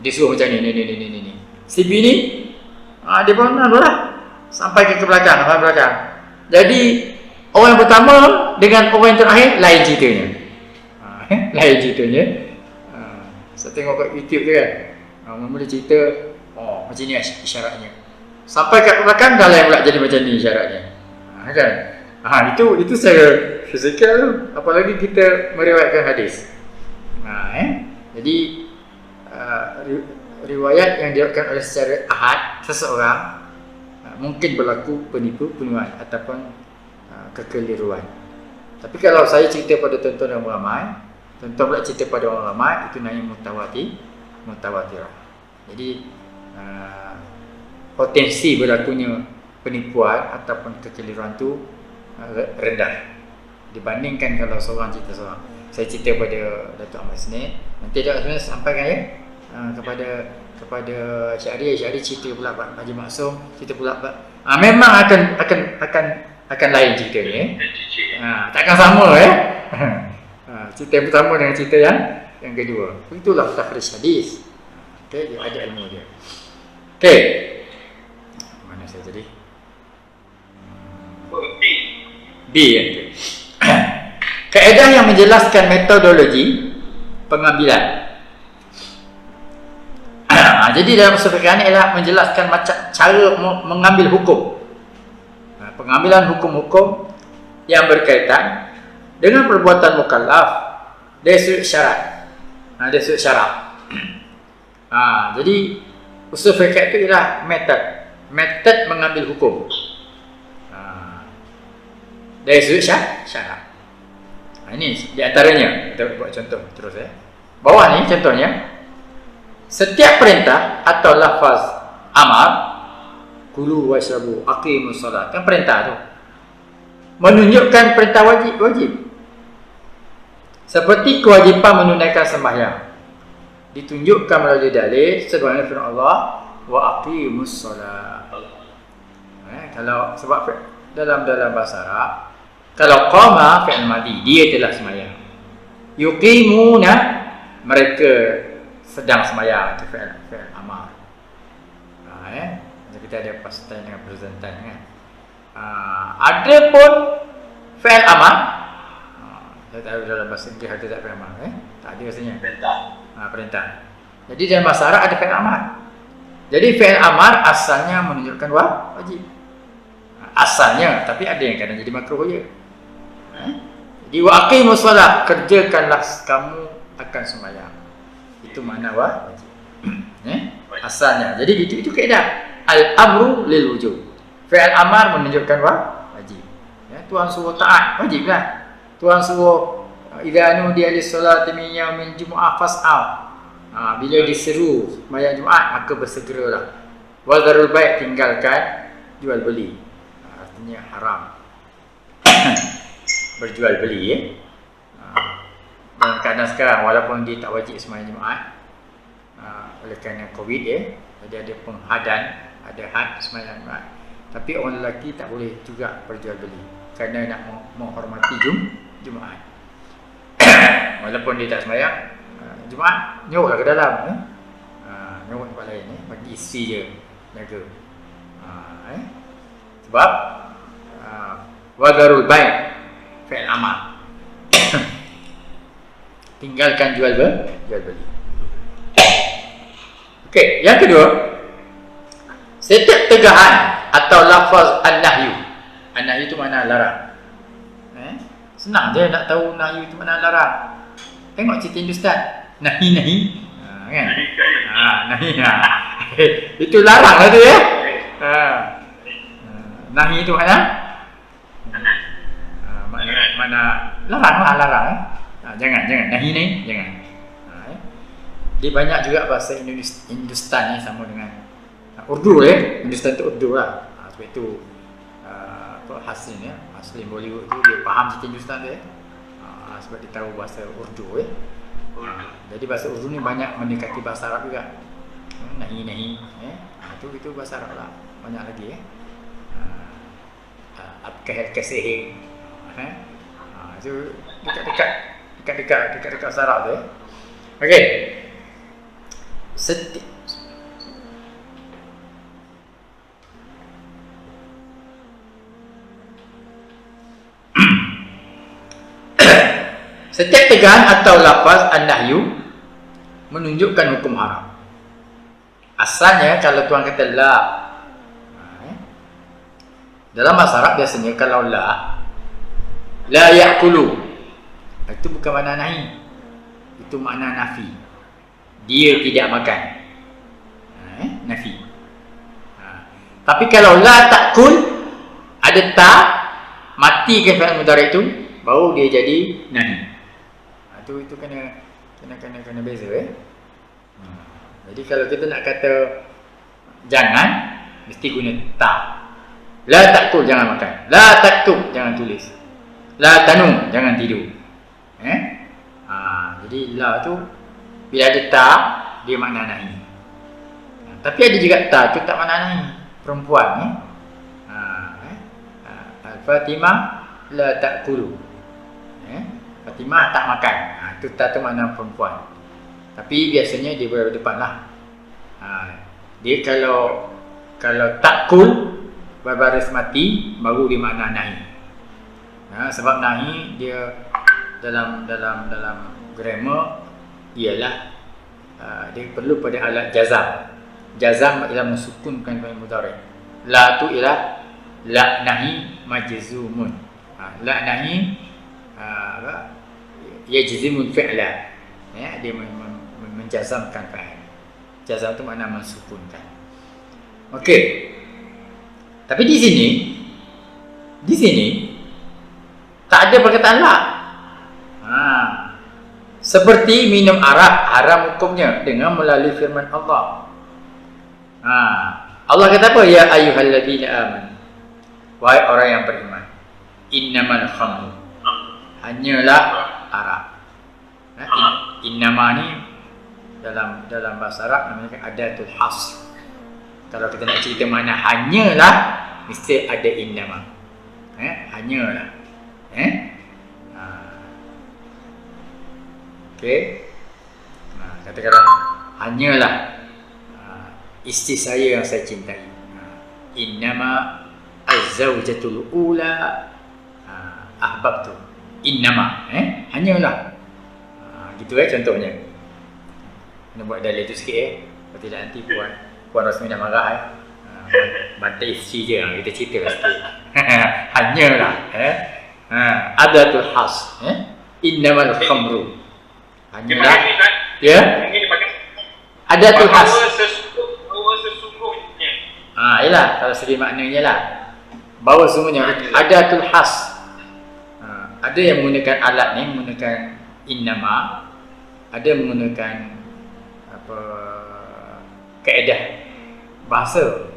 Dia suruh macam ni. Si B ni dia pun sampai ke belakang, Jadi orang yang pertama dengan orang yang terakhir lain ceritanya. Lain ceritanya. Saya tengok kat YouTube tu kan. Mula cerita macam ni isyaratnya. Sampai kat belakang dah lain pula jadi macam ni isyaratnya. Kan? Itu secara fizikal tu. Apalagi kita meriwayatkan hadis. Jadi riwayat yang diriwayatkan oleh secara ahad seseorang mungkin berlaku penipuan ataupun kekeliruan. Tapi kalau saya cerita pada tuan-tuan dan ramai, tuan-tuan pula cerita pada orang ramai, itu namanya mutawatirah. Jadi potensi berlakunya penipuan ataupun kekeliruan tu rendah dibandingkan kalau seorang cerita seorang. Saya cerita pada Datuk Ahmad Senin, nanti Datuk Ahmad Senin sampaikan kepada Cik Ari cerita pula Haji Maksum, cerita pula memang akan lain cerita ni. Takkan sama cerita yang pertama dengan cerita yang kedua. Itulah takhrij hadis. Okey, dia ada ilmu dia. Okey. Mana saya tadi? B. Kaedah yang menjelaskan metodologi pengambilan. Jadi dalam usul fiqh ini ialah menjelaskan macam cara mengambil hukum. Pengambilan hukum-hukum yang berkaitan dengan perbuatan mukallaf dari sudut syarat. Dari sudut syarat. Jadi usul fiqh itu ialah metod mengambil hukum. Dari sudut syarat. Ini di antaranya, kita buat contoh terus Bawah ni contohnya, setiap perintah atau lafaz amar, kulu washrabu aqimus solat, kan perintah tu menunjukkan perintah wajib. Seperti kewajipan menunaikan sembahyang ditunjukkan melalui dalil sebagaimana firman Allah wa aqimus solat. Kalau sebab dalam bahasa Arab, kalau qama fi'il madhi, dia telah sembahyang. Yuqimuna, mereka sedang sembahyang, itu fi'il amar. Kita ada past tense dengan present tense kan. Ada pun fi'il amar. Saya tahu dalam bahasa Inggeris ada tak fi'il amar tak ada rasanya. Perintah. Jadi dalam bahasa Arab ada fi'il amar. Jadi fi'il amar asalnya menunjukkan wajib. Asalnya, tapi ada yang kadang jadi makruh je. Di waqimus solat, kerjakanlah kamu akan sembahyang. Itu makna wajib. Asalnya. Jadi itu kaedah. Al-amru lil wujub. Fi'il amar menunjukkan wajib. Tuhan suruh taat, wajiblah. Tuhan suruh idza nudiya lis-salati min yaumil jumu'ah fas'au. Bila diseru sembahyang Jumaat, maka bersegeralah. Wa dzarul bai', tinggalkan jual beli. Artinya haram berjual beli dalam keadaan sekarang, walaupun dia tak wajib sembahyang Jumaat oleh kerana Covid jadi ada penghadan, ada had sembahyang Jumaat, tapi orang lelaki tak boleh juga berjual beli kerana nak menghormati Jumaat. Walaupun dia tak sembahyang Jumaat, nyuruklah ke dalam nyuruk tempat lain bagi isteri je jaga. Sebab wadarul bai' fi'il amar. Tinggalkan jual beli. Okey, yang kedua, setiap tegahan atau lafaz an-nahyu. An-nahyu itu makna larang. Senang je nak tahu nahyu itu makna larang. Tengok cerita Hindustan. Nahi kan? Nahi. Itu larang lah tu Nahi itu makna mana larang jangan nahi jangan. Dia banyak juga bahasa Hindustan sama dengan Urdu Hindustan tu Urdu lah. Sebab itu Haslim Bollywood tu dia faham cerita Hindustan dia sebab dia tahu bahasa Urdu jadi bahasa Urdu ni banyak mendekati bahasa Arab juga. Nahi itu bahasa Arab lah. Banyak lagi Al-Kasihing itu dekat bahasa Arab tu Okey. Setiap tegahan atau lafaz an-nahyu menunjukkan hukum haram. Asalnya kalau tuan kata la, dalam bahasa Arab biasanya kalau la ya'kulu, itu bukan makna nahi, itu makna nafi. Dia tidak makan. Tapi kalau la ta'kul, ada ta, mati ke fi'il mudhari' itu, baru dia jadi nahi. Itu kena beza Jadi kalau kita nak kata jangan, mesti guna ta. La ta'kul, jangan makan. La taktub, jangan tulis. La tanum, jangan tidur. Jadi la tu bila ada ta, dia makna nahi. Tapi ada juga ta tu tak makna nahi. Perempuan Al-Fatimah la ta'kulu. Fatimah tak makan. Itu ta tu makna perempuan. Tapi biasanya dia berdepan lah. Dia kalau ta'kul berbaris mati, baru dia makna nahi. Sebab nahi dia dalam grammar ialah dia perlu pada alat jazam. Jazam ialah mensukunkan fi'il mudhari'. La tu ialah la nahi majzumun. La nahi yajzimul fi'la. Dia menjazamkan fa'il. Jazam tu makna mensukunkan. Okey. Tapi di sini tak ada perkataan la. Seperti minum arak haram hukumnya dengan melalui firman Allah. Allah kata apa? Ya ayyuhalladzina amanu. Wahai orang yang beriman. Innamal khamru. Hanyalah arak. Innama ni dalam bahasa Arab namanya adatul hasr. Kalau kita nak cerita makna hanyalah, mesti ada innama. Hanyalah. Okey. Katakanlah hanyalah isteri saya yang saya cintai. Innama az-zawjatul ula ahbabtu. Innama, hanyalah. Gitu contohnya. Kena buat dalil tu sikit kalau tidak nanti Puan Rosmi dah marah bantai isteri je, kita cerita lah sikit. Hanyalah adatul has, innamal khamru. Hanyalah adatul has. Bahawa sesungguhnya. Yalah, kalau segi maknanya lah. Bahawa sesungguhnya adatul has. Ada yang menggunakan alat ni menggunakan innama, ada menggunakan kaedah bahasa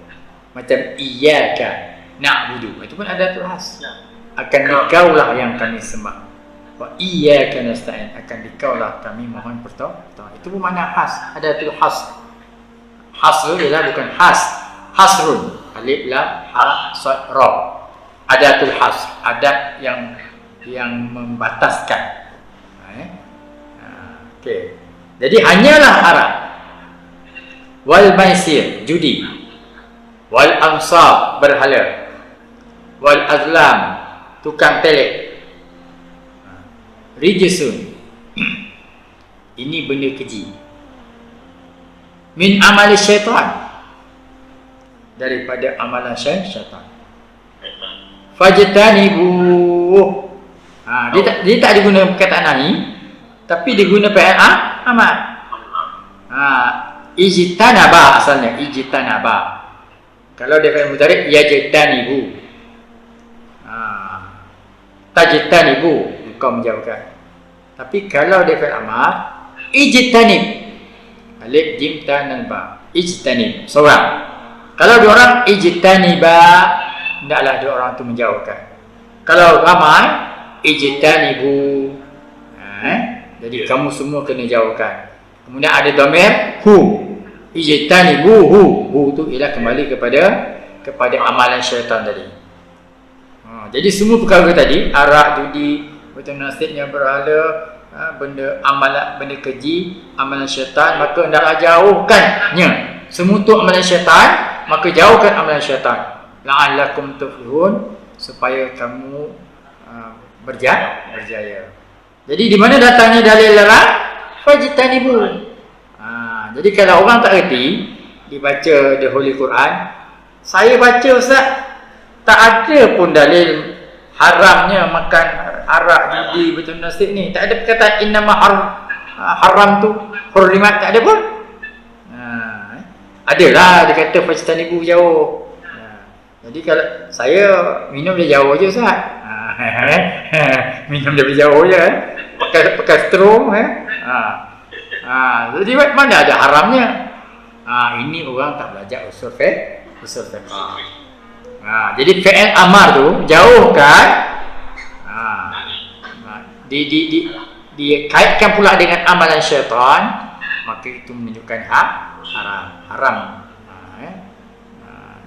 macam iyyaka na'budu, itu pun adatul has. Akan dikaulah yang kami sembah. Wa iyyaka nasta'in, akan dikaulah kami mohon pertolongan. Itu pun makna has, adatul has. Hasr ialah bukan hasrun, alif lam ha sad ra. Adatul has, adat yang membataskan. Okey. Jadi hanyalah haram. Wal maisir, judi. Wal ansab, berhala. Wal azlam, tukang pelik. Rijsun. Ini benda keji. Min amali syaitan, daripada amalan syaitan. Fajtanibu. Dia tak diguna perkataan nahi, tapi diguna fi'il amar. Ijtanaba asalnya, ijtanaba. Kalau dia fi'il mudhari' yajtanibu. Tajtanibu, engkau menjauhkan. Tapi kalau dia fi'il amar, ijtanib. Alif jim ta nan ba. Ijtanib, seorang. Kalau dua orang, ijtaniba, hendaklah dua orang tu menjauhkan. Kalau ramai, ijtanibu. Jadi kamu semua kena jauhkan. Kemudian ada dhamir hu. Ijtanibu hu. Hu tu ialah kembali kepada amalan syaitan tadi. Jadi semua perkara tadi, arak, judi, betul nasibnya berhala, benda amalan, benda keji, amalan syaitan, maka hendaklah jauhkannya. Semua tu amalan syaitan, maka jauhkan amalan syaitan. La'allakum tuflihun, supaya kamu berjaya. Jadi di mana datangnya dalil larang? Fajtanibu. Jadi kalau orang tak reti, dibaca the Holy Quran, saya baca Ustaz, tak ada pun dalil haramnya makan arak, judi, betul nasib ni. Tak ada perkataan innama haram tu, hurrimat, tak ada pun. Adalah dia kata fajtanibu, jauh. Jadi kalau saya minum dari jauh je Ustaz. Minum dari jauh je. Pakai straw jadi mana ada haramnya? Ini orang tak belajar usul fiqh. Jadi fi'il amar tu jauhkan. Dikaitkan pula dengan amalan syaitan, maka itu menunjukkan haram.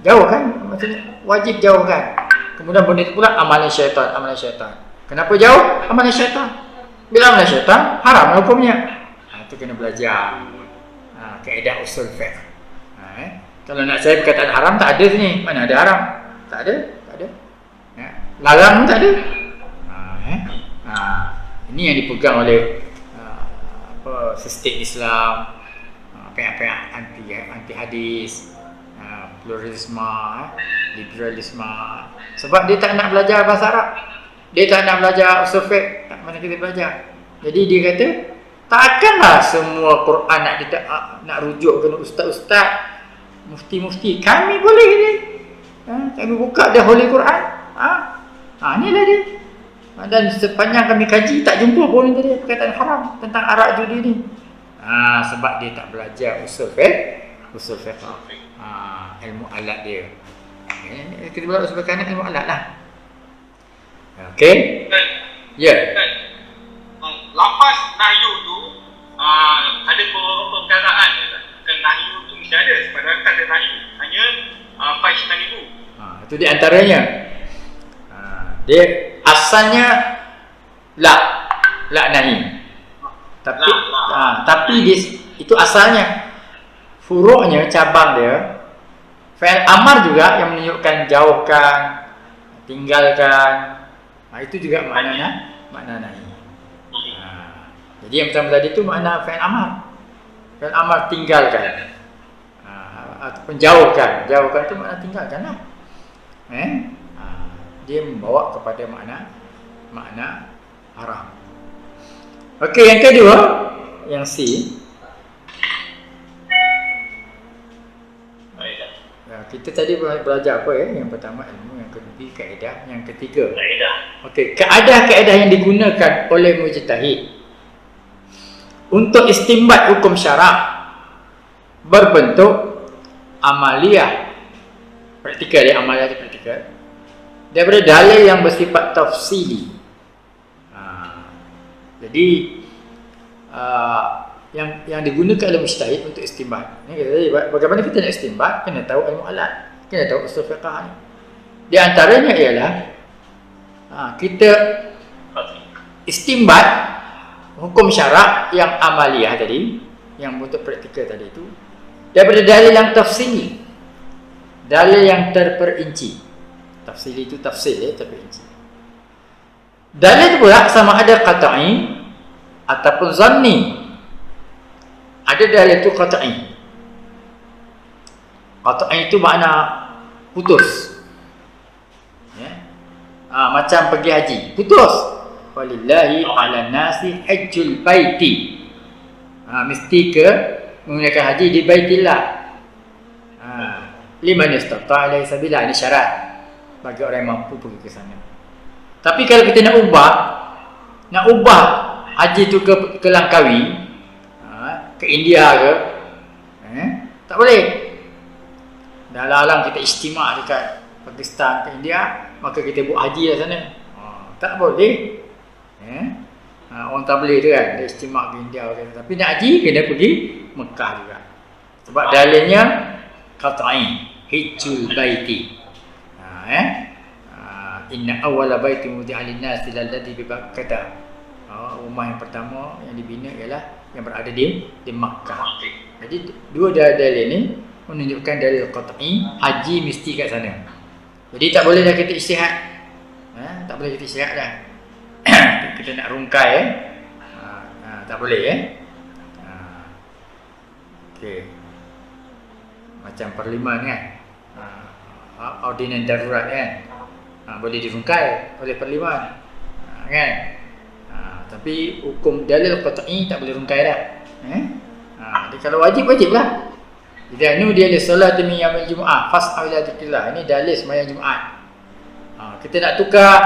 Jauhkan, maksudnya wajib jauhkan. Kemudian benda itu pula amalan syaitan. Kenapa jauh? Amalan syaitan. Bila amalan syaitan, haram hukumnya. Itu kena belajar kaedah usul fiqh. Kalau nak saya perkataan haram tak ada sini. Mana ada haram? Tak ada. Larang pun tak ada. Ini yang dipegang oleh sistem Islam, pihak-pihak anti hadis, pluralisme, liberalisme. Sebab dia tak nak belajar bahasa Arab. Dia tak nak belajar usul fiqh. Tak mana kita belajar. Jadi dia kata, takkanlah semua Quran nak rujuk ke ustaz-ustaz, mufti-mufti. Kami boleh ni. Kami buka the Holy Quran. Inilah dia. Dan sepanjang kami kaji tak jumpa pun tadi perkataan haram tentang arak judi ni. Sebab dia tak belajar usul fiqh. Ilmu alat dia. Kita belajar usul fiqh ilmu alat lah. Okey. Ya. Lafaz nahyu tu ada beberapa perkataan. Nahyu tu mesti ada. Padahal tak ada nahyu. Hanya faiz ibu. Itu di antaranya. Dia asalnya la nahi. Tapi itu asalnya. Furuknya, cabang dia fi'il amar juga yang menunjukkan jauhkan, tinggalkan. Itu juga makna nahi. Jadi yang pertama tadi itu makna fi'il amar. Fi'il amar tinggalkan. Ataupun jauhkan. Jauhkan itu makna tinggalkan lah. Dia membawa kepada makna haram. Okey, yang kedua, yang C. Kita tadi belajar apa ya? Yang pertama ilmu, yang kedua kaedah, yang ketiga okey, kaedah yang digunakan oleh mujtahid untuk istinbat hukum syarak berbentuk amaliyah, praktikal ya, amaliyah praktikal daripada dalil yang bersifat tafsili. Jadi yang digunakan oleh mujtahid untuk istinbat. Bagaimana kita nak istinbat? Kena tahu ilmu alat, kena tahu usul fiqh ni. Di antaranya ialah kita istinbat hukum syarak yang amaliyah tadi, yang bentuk praktikal tadi itu daripada dalil yang tafsili, dalil yang terperinci. Tafsili itu tafsil ya, terperinci. Dalil itu pula sama ada qat'i ataupun zanni. Ada dalil itu qat'i. Qat'i itu makna putus. Ya. Macam pergi haji, putus. Walillahi 'alan nasi hajjul baiti. Mesti ke menggunakan haji di Baitillah. Liman istata'a ilaihi sabila, ini syarat bagi orang yang mampu pergi ke sana. Tapi kalau kita nak ubah haji itu ke Langkawi, ke India ke, tak boleh. Dah alang kita istimewa dekat Pakistan ke India, maka kita buat haji lah sana. Tak boleh. Orang tak boleh tu kan, dia istimewa ke India ke. Tapi nak haji kena pergi Mekah juga. Sebab dalilnya qat'i, hijjul baiti. Inna awwala baiti wudi'a lin-nas alladhi bi Bakkah. Rumah yang pertama yang dibina ialah yang berada di Makkah. Jadi dua dalil ini menunjukkan dalil qat'i, haji mesti kat sana. Jadi tak boleh dah kita ijtihad. Tak boleh kita ijtihad dah. Kita nak rungkai tak boleh okey. Macam parlimen kan. Ordinan darurat kan. Boleh dirungkai oleh parlimen. Kan? Tapi hukum dalil qat'i tak boleh rungkai dah. Jadi kalau wajib lah. Idza nudiya lis-salati min yaumil jumu'ah fas'au ila dzikrillah. Ini dalil sembahyang Jumaat. Kita nak tukar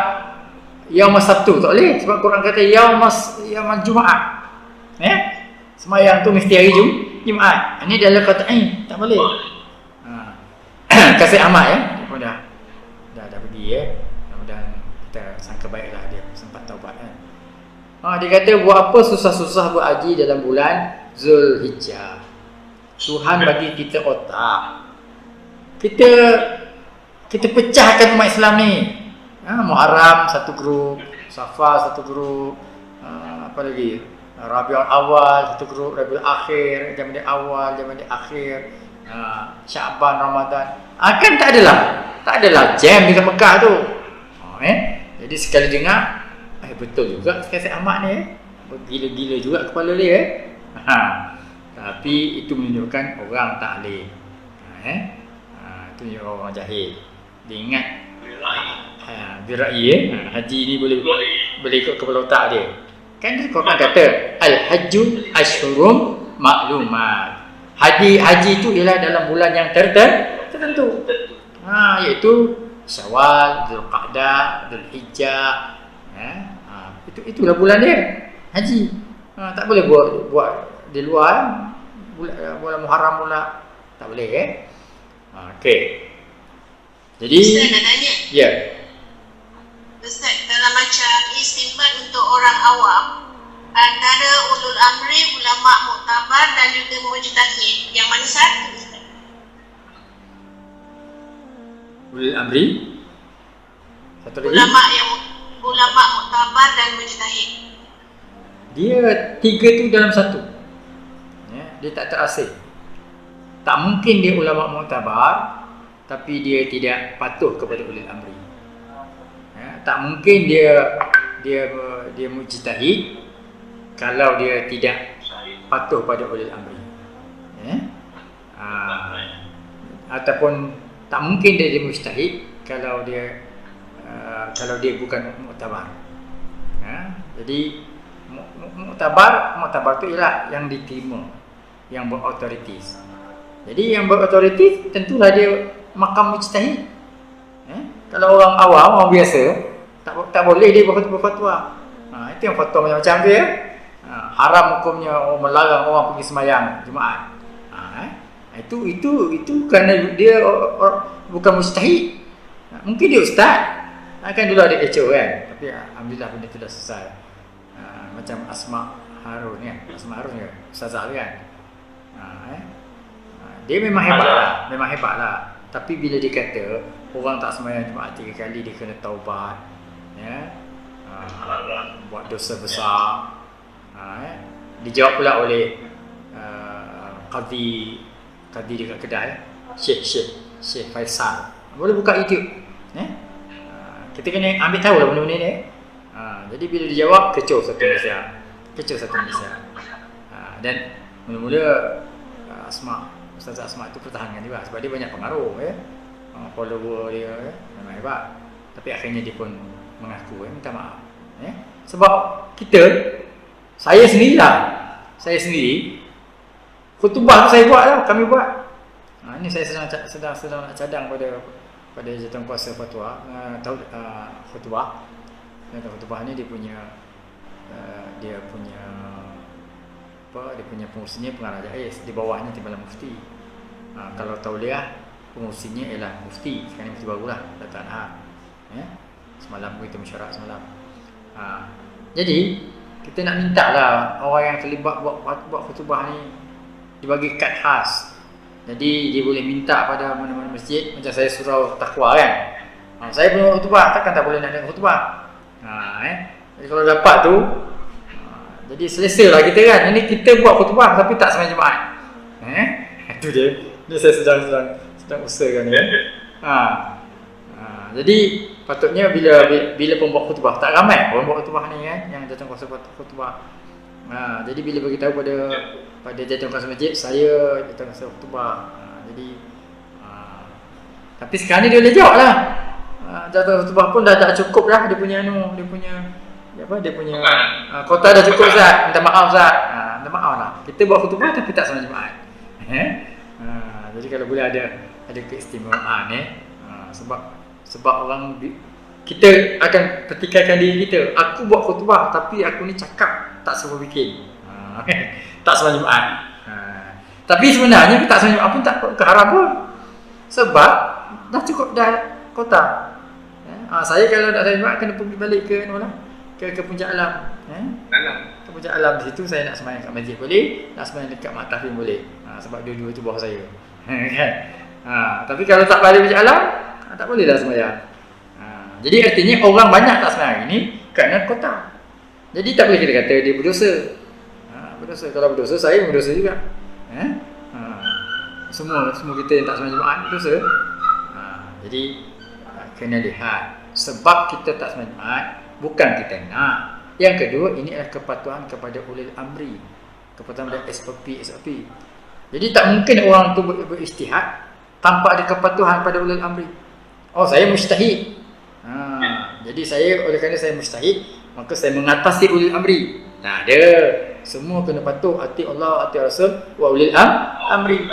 yaum Sabtu tak boleh sebab Quran kata yaum Jumaat. Sembahyang tu mesti hari Jumaat. Ini dalil qat'i, tak boleh. Kasih Ahmad dia pun dah pergi Mudah-mudahan kita sangka baiklah dia sempat taubat kan. Dia kata buat apa susah-susah buat haji dalam bulan Zulhijjah. Tuhan bagi kita otak. Kita pecahkan umat Islam ni. Muharram satu grup, Safar satu grup, apa lagi? Rabiul Awal satu grup, Rabiul Akhir, Jamadil Awal, Jamadil Akhir, Syaban, Ramadan. Kan tak adalah jam dekat Mekah tu. Jadi sekali dengar, betul juga Kasih Ahmad ni gila-gila juga kepala dia tapi itu menunjukkan orang tak boleh. Itu menunjukkan orang jahil. Dia ingat birai haji ni boleh ikut kepala otak dia. Kan dia Quran kata al-hajju ashhurum ma'lumat. Haji itu ialah dalam bulan yang tertentu. Iaitu Syawal, Zulqa'dah, Zulhijjah. Itulah bulan dia haji. Tak boleh buat di luar bulan Muharram pula. Tak boleh okey. Jadi Ustaz nak tanya. Ya. Ustaz, dalam macam istinbat untuk orang awam antara ulul amri, ulama muktabar dan juga mujtahid, yang mana satu Ustaz? Ulul amri. Satu lagi. Ulama muktabar dan mujtahid. Dia tiga tu dalam satu. Dia tak terasing. Tak mungkin dia ulama muktabar tapi dia tidak patuh kepada ulul amri. Tak mungkin dia mujtahid kalau dia tidak patuh pada ulul amri. Ataupun tak mungkin dia mujtahid kalau dia bukan muktabar. Jadi muktabar tu ialah yang diterima, yang berautoritas. Jadi yang berautoritas tentulah dia makam mujtahid. Kalau orang awam, orang biasa, tak boleh dia berfatwa. Itu yang fatwa macam-macam dia. Haram hukumnya orang melarang orang pergi sembahyang Jumaat. Itu kerana dia bukan mujtahid. Mungkin dia ustaz. Kan dulu ada kecoh kan. Tapi alhamdulillah benda tu dah selesai. Macam Asma Harun kan. Asma Harun ke? Ustazah kan. Dia memang hebat lah. Tapi bila dia kata orang tak sembahyang Jumaat 3 kali, dia kena taubat, buat dosa besar. Dijawab pula oleh Qadhi dekat Kedah, Syekh Faisal. Boleh buka YouTube. Kita kena ambil tahu lah benda-benda ni. Jadi bila dijawab, kecoh satu Malaysia. Dan mula-mula Ustazah Asma tu pertahankan juga sebab dia banyak pengaruh follower dia memang hebat. Tapi akhirnya dia pun mengaku minta maaf. Sebab saya sendiri khutbah tu saya buat lah, kami buat. Ini saya sedang nak cadang pada Jawatankuasa Fatwa khutbah. Khutbah ni dia punya pengurusinya pengarah jais, di bawahnya timbalan mufti. Kalau tauliah pengurusinya ialah mufti, sekarang mufti barulah Datuk Anhar. Semalam kita mesyuarat semalam. Jadi kita nak minta lah orang yang terlibat buat khutbah ni dibagi kad khas. Jadi dia boleh minta pada mana-mana masjid, macam saya surau takwa kan. Saya punya khutbah takkan tak boleh nak dengar khutbah. Jadi kalau dapat tu, jadi selesa lah kita kan. Ini kita buat khutbah tapi tak sembahyang Jumaat. Itu dia. Ini saya sedang usahakan ni. Jadi patutnya bila pembuat khutbah, tak ramai orang buat khutbah ni kan, yang Jawatankuasa khutbah. Jadi bila beritahu pada Jawatankuasa masjid, saya Jawatankuasa khutbah. Jadi tapi sekarang ni dia boleh jawab lah. Jawatankuasa khutbah pun dah tak cukup lah dia punya kota dah cukup Ustaz. Minta maaf Ustaz. Minta maaf lah. Kita buat khutbah tapi tak sembahyang Jumaat. Jadi kalau boleh ada keistimewaan sebab orang kita akan pertikaikan diri kita. Aku buat khutbah tapi aku ni cakap tak semua bikin. Tak semua Jumaat. Tapi sebenarnya tak semua Jumaat pun tak keharam pun. Sebab dah cukup dah kota. Saya kalau nak sembahyang Jumaat kena pergi balik ke ke Puncak Alam. Ke Puncak Alam, di situ saya nak sembahyang kat masjid boleh, nak sembahyang dekat Mak Tafim boleh. Sebab dua-dua tu bawah saya. Kan? Tapi kalau tak balik Puncak Alam, tak boleh dah sembahyang. Jadi artinya orang banyak tak sembahyang ini kerana kota. Jadi tak boleh kita kata dia berdosa. Berdosa. Kalau berdosa, saya berdosa juga. Semua kita yang tak sembahyang Jumaat berdosa. Jadi kena lihat sebab kita tak sembahyang Jumaat bukan kita nak. Yang kedua, ini adalah kepatuhan kepada ulil amri, kepatuhan kepada SOP. Jadi tak mungkin orang tu beristihad tanpa ada kepatuhan pada ulil amri. Oh, saya mujtahid. Jadi oleh kerana saya mujtahid, maka saya mengatasi ulil amri. Tak ada. Semua kena patuh, ati Allah, ati Rasul, wa ulil amri.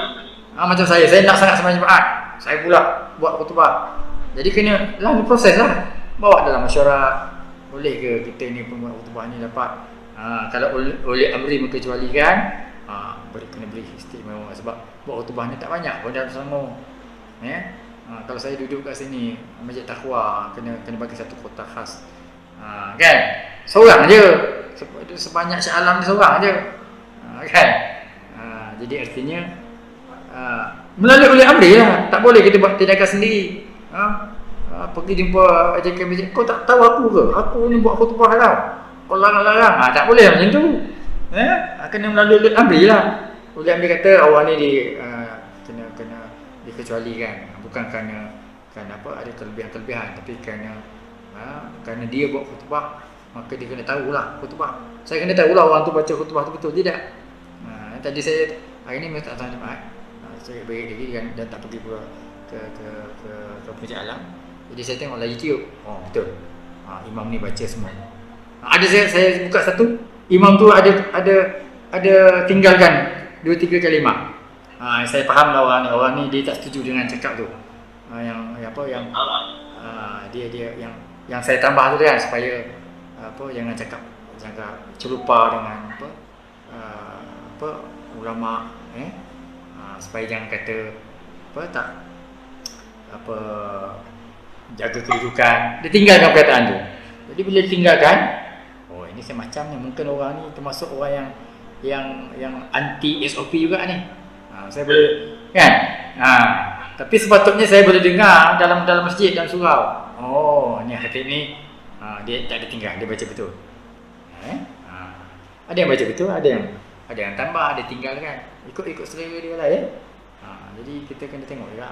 Macam saya nak sangat sembahyang Jumaat, saya pula buat khutbah. Jadi kena lalu proses lah. Bawa dalam masyarakat. Boleh ke kita ni pembuat khutbah ni dapat kalau oleh amri mengecualikan, kena beri istimewa sebab buat khutbah ni tak banyak pun dalam Selangor. Kalau saya duduk kat sini Masjid Taqwa, kena bagi satu kotak khas. Kan? Seorang je. Sebanyak Shah Alam ni seorang je. Kan? Jadi artinya melalui oleh amri lah. Tak boleh kita buat tindakan sendiri. Pergi jumpa AJK masjid, kau tak tahu aku ke? Aku ni buat khutbah tau. Kau larang-larang. Tak boleh macam tu. Kena melalui oleh amri lah. Oleh amri kata awak ni kena dikecualikan. Bukan kerana ada kelebihan-kelebihan, tapi kerana dia buat khutbah, maka dia kena tahulah khutbah. Saya kena tahulah orang tu baca khutbah tu betul tidak. Tadi saya hari ni tak tahu Jumaat. Saya beri lagi dan tak pergi ke Puncak Alam. Jadi saya tengok lagi YouTube. Oh betul. Imam ni baca semua. Ada saya buka satu, imam tu ada tinggalkan 2-3 kalimah. Saya faham lah orang ni dia tak setuju dengan cakap tu. Yang saya tambah tu kan supaya jangan cakap celupa dengan ulama, supaya jangan kata jaga kedudukan. Dia tinggalkan perkataan tu. Jadi bila ditinggalkan, oh ini semacam ni, mungkin orang ni termasuk orang yang anti SOP juga ni. Saya boleh kan? Tapi sepatutnya saya boleh dengar dalam masjid dan surau. Oh, ni hati ni dia tak ada tinggal, dia baca betul. Ada yang baca betul, ada yang tambah, ada tinggalkan. Ikut selera dia lah ya. Jadi kita kena tengok juga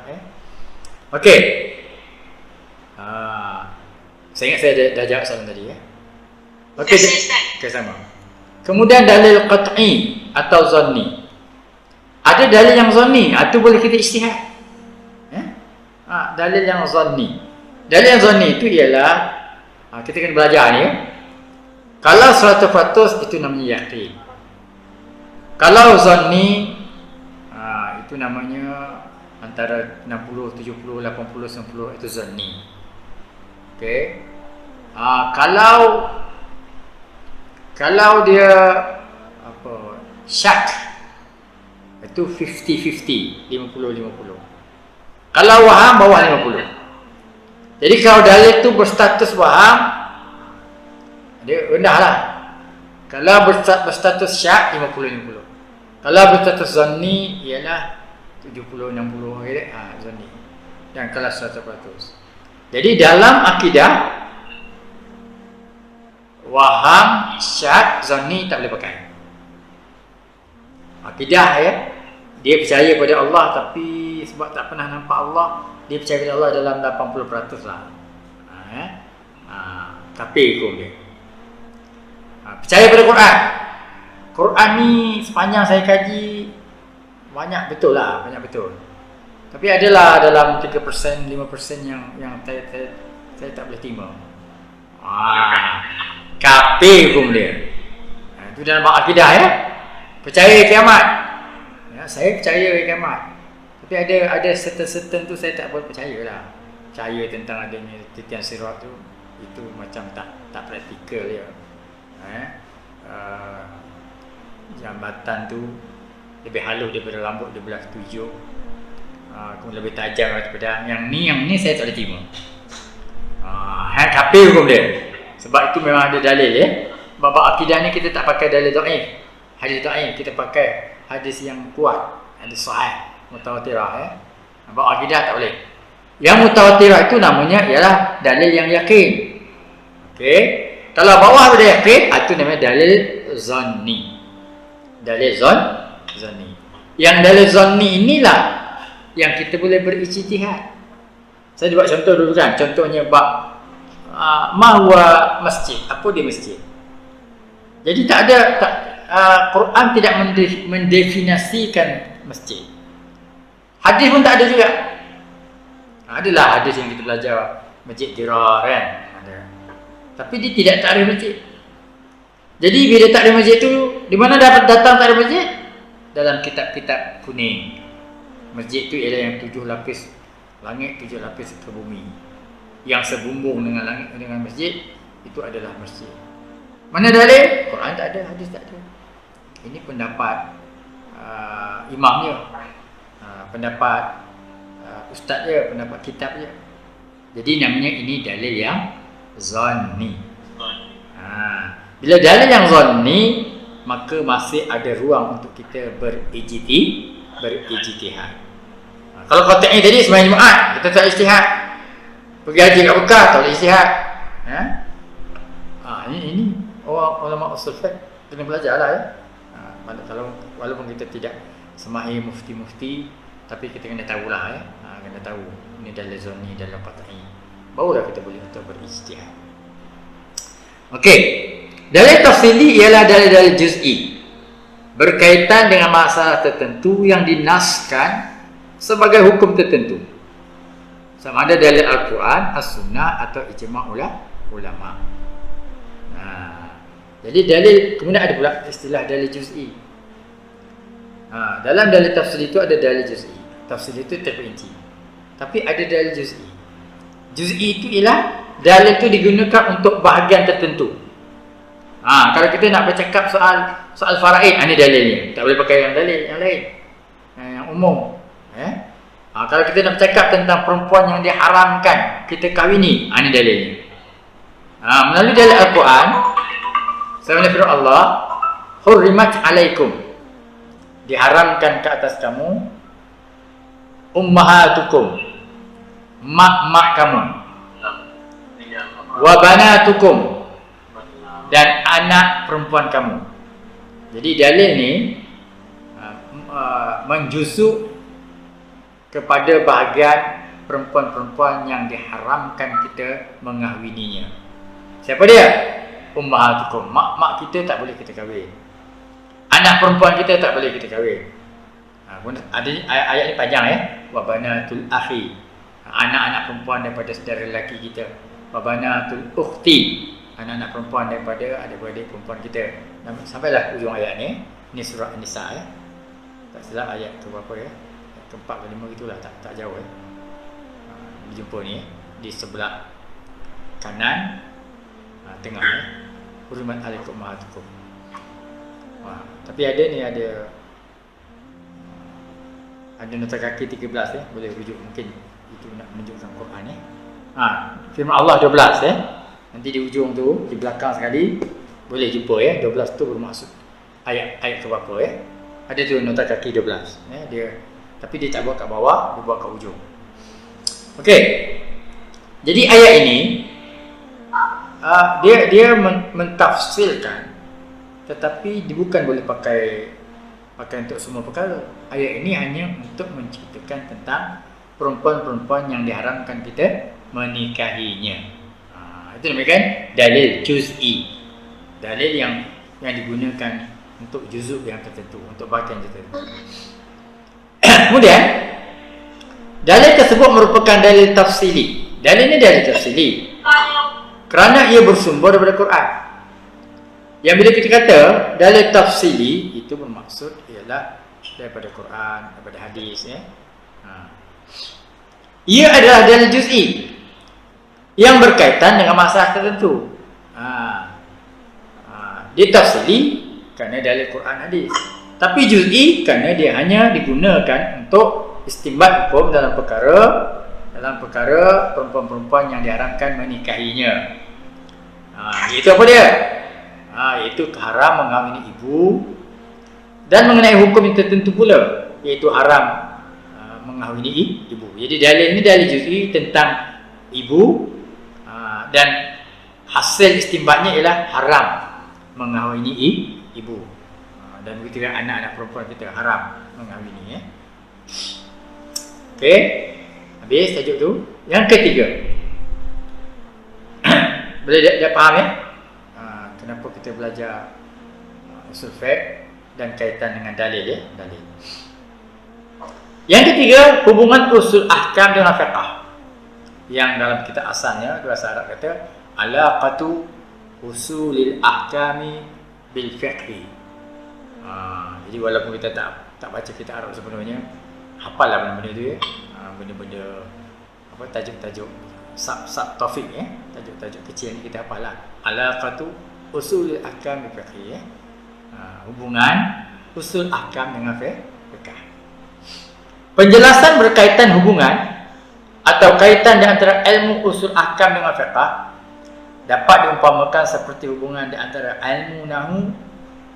Okey. Saya ingat saya dah jawab soalan tadi ya. Okey. Okay, sama. Kemudian dalil qat'i atau zanni. Ada dalil yang zanni, itu boleh kita ijtihad. Dalil yang zanni. Dalil yang zanni itu ialah kita kena belajar ni ya. Kalau 100% itu namanya yaqin. Kalau zanni itu namanya antara 60, 70, 80, 90 itu zanni. Okey. Kalau dia syak itu 50-50, 50-50. Kalau waham bawah 50. Jadi kalau dalil tu berstatus waham, dia rendah lah. Kalau berstatus syak 50-50. Kalau berstatus zanni ialah 70-60 zanni. Dan kalau 100%. Jadi dalam akidah waham, syak, zanni tak boleh pakai. Akidah ya, dia percaya pada Allah tapi sebab tak pernah nampak Allah, dia percaya pada Allah dalam 80% lah. Kafir hukum dia. Percaya pada Quran. Quran ni sepanjang saya kaji banyak betul lah, banyak betul. Tapi adalah dalam 3%, 5% yang saya tak boleh terima. Kafir hukum dia. Itu dalam akidah ya. Percaya kiamat. Ya, saya percaya kiamat. Tapi ada certain tu saya tak boleh percaya lah. Percaya tentang adanya titian sirat tu, itu macam tak praktikal dia. Jambatan tu lebih halus daripada rambut di belah tujuh, kemudian lebih tajam daripada pedang. Yang ni saya tak boleh terima. Kafir hukum dia. Sebab itu memang ada dalil ya. Bab akidah ni kita tak pakai dalil dhaif, hadis dhaif, kita pakai hadis yang kuat, hadis sahih, mutawatirah ya. Bab akidah tak boleh. Yang mutawatirah itu namanya ialah dalil yang yakin. Okey. Kalau bawah daripada yakin, itu namanya dalil zanni. Dalil zanni. Yang dalil zanni inilah yang kita boleh berijtihad. Saya buat contoh dulu kan. Contohnya bab mahwa masjid. Apa dia masjid? Jadi Quran tidak mendefinisikan masjid. Hadis pun tak ada juga. Adalah hadis yang kita belajar masjid dirar kan. Ada. Tapi dia tidak takrif masjid. Jadi bila tak ada masjid tu, di mana dapat datang tak ada masjid? Dalam kitab-kitab kuning. Masjid tu ialah yang 7 lapis langit, 7 lapis ke bumi. Yang sebumbung dengan langit, dengan masjid, itu adalah masjid. Mana dalil? Quran tak ada, hadis tak ada. Ini pendapat imamnya, pendapat ustaz dia, pendapat kitab dia. Jadi namanya ini dalil yang zanni. Bila dalil yang zanni, maka masih ada ruang untuk kita berijtihad. Kalau qat'i tadi sembahyang Jumaat, kita tak ijtihad. Pergi haji kat Mekah, tak boleh ijtihad. Ini ulama usul fiqh kena belajarlah ya. Kalau walaupun kita tidak semahir mufti-mufti, tapi kita kena tahulah ya. Kena tahu ini dalil zanni, dalil qat'i. Barulah kita boleh untuk berijtihad. Okey. Dalil tafsili ialah dalil-dalil juz'i, berkaitan dengan masalah tertentu yang dinaskan sebagai hukum tertentu. Sama ada dalil Al-Quran, As-Sunnah atau ijma' ulama. Jadi dalil, kemudian ada pula istilah dalil juz'i. Dalam dalil tafsili itu ada dalil juz'i. Tafsili itu terperinci. Tapi ada dalil juz'i. Juz'i itu ialah dalil itu digunakan untuk bahagian tertentu. Kalau kita nak bercakap soal faraid, ini dalilnya. Tak boleh pakai yang dalil yang lain, yang umum. Kalau kita nak bercakap tentang perempuan yang diharamkan kita kahwini, ini dalilnya. Melalui dalil Al-Quran, sebenarnya firman Allah, hurrimat alaikum, diharamkan ke atas kamu, ummahatukum, mak-mak kamu, wa banatukum, dan anak perempuan kamu. Jadi dalil ni menjusuk kepada bahagian perempuan-perempuan yang diharamkan kita mengahwininya. Siapa dia? Ummahatukum, mak-mak kita tak boleh kita kahwin. Anak perempuan kita tak boleh kita kahwin. Ada ayat ni panjang ya. Wa banatul akhi, anak-anak perempuan daripada saudara lelaki kita. Wa banatul ukhti, anak-anak perempuan daripada adik-beradik perempuan kita. Sampailah ujung ayat ni. Ini surah An-Nisa ya. Tak silap ayat ke berapa ya? Keempat ke lima gitulah, tak jauh ya. Dijumpa ni di sebelah kanan tengah ya. Hurmat alaikum ummahatukum. Tapi ada nota kaki 13 ya. Boleh rujuk, mungkin itu nak menunjukkan Quran ya. Firman Allah 12 ya. Nanti di ujung tu, di belakang sekali boleh jumpa ya. 12 tu bermaksud ayat ke berapa ya. Ada tu nota kaki 12 ya. Tapi dia tak buat kat bawah, dia buat kat ujung. Okey. Jadi ayat ini dia mentafsirkan, tetapi dia bukan boleh pakai untuk semua perkara. Ayat ini hanya untuk menceritakan tentang perempuan-perempuan yang diharamkan kita menikahinya. Itu namanya dalil juz'i. Dalil yang digunakan untuk juzuk yang tertentu, untuk bahagian tertentu. Kemudian dalil tersebut merupakan dalil tafsili. Dalil ini dalil tafsili kerana ia bersumber daripada Quran. Yang bila kita kata dalil tafsili, itu bermaksud ialah daripada Quran, daripada hadis ya. Ia adalah dalil juz'i yang berkaitan dengan masalah tertentu. Dia tafsili kerana dalil Quran hadis. Tapi juz'i kerana dia hanya digunakan untuk istinbat hukum dalam perkara perempuan-perempuan yang diharamkan menikahinya. Iaitu apa dia? Iaitu haram mengahwini ibu, dan mengenai hukum yang tertentu pula, iaitu haram mengahwini ibu. Jadi dalil ini dalil juz'i tentang ibu, dan hasil istinbatnya ialah haram mengahwini ibu. Dan begitu juga anak-anak perempuan kita haram mengahwini. Okey, habis tajuk tu. Yang ketiga, boleh dah faham ya? Kenapa kita belajar usul fiqh dan kaitan dengan dalil ya? Dalil. Yang ketiga, hubungan usul ahkam dengan fiqh. Yang dalam kitab asalnya bahasa Arab kata alaqatu usulil ahkami bil fiqh. Jadi walaupun kita tak baca kitab Arab sebenarnya, hafallah benda-benda tu ya. Benda-benda apa, tajuk-tajuk sub topik ya. Tajuk-tajuk kecil ni kita hafallah. Alaqatu usulil ahkam bil fiqh ya. Hubungan usul ahkam dengan fiqh. Penjelasan berkaitan hubungan atau kaitan di antara ilmu usul ahkam dengan fiqh dapat diumpamakan seperti hubungan di antara ilmu nahwu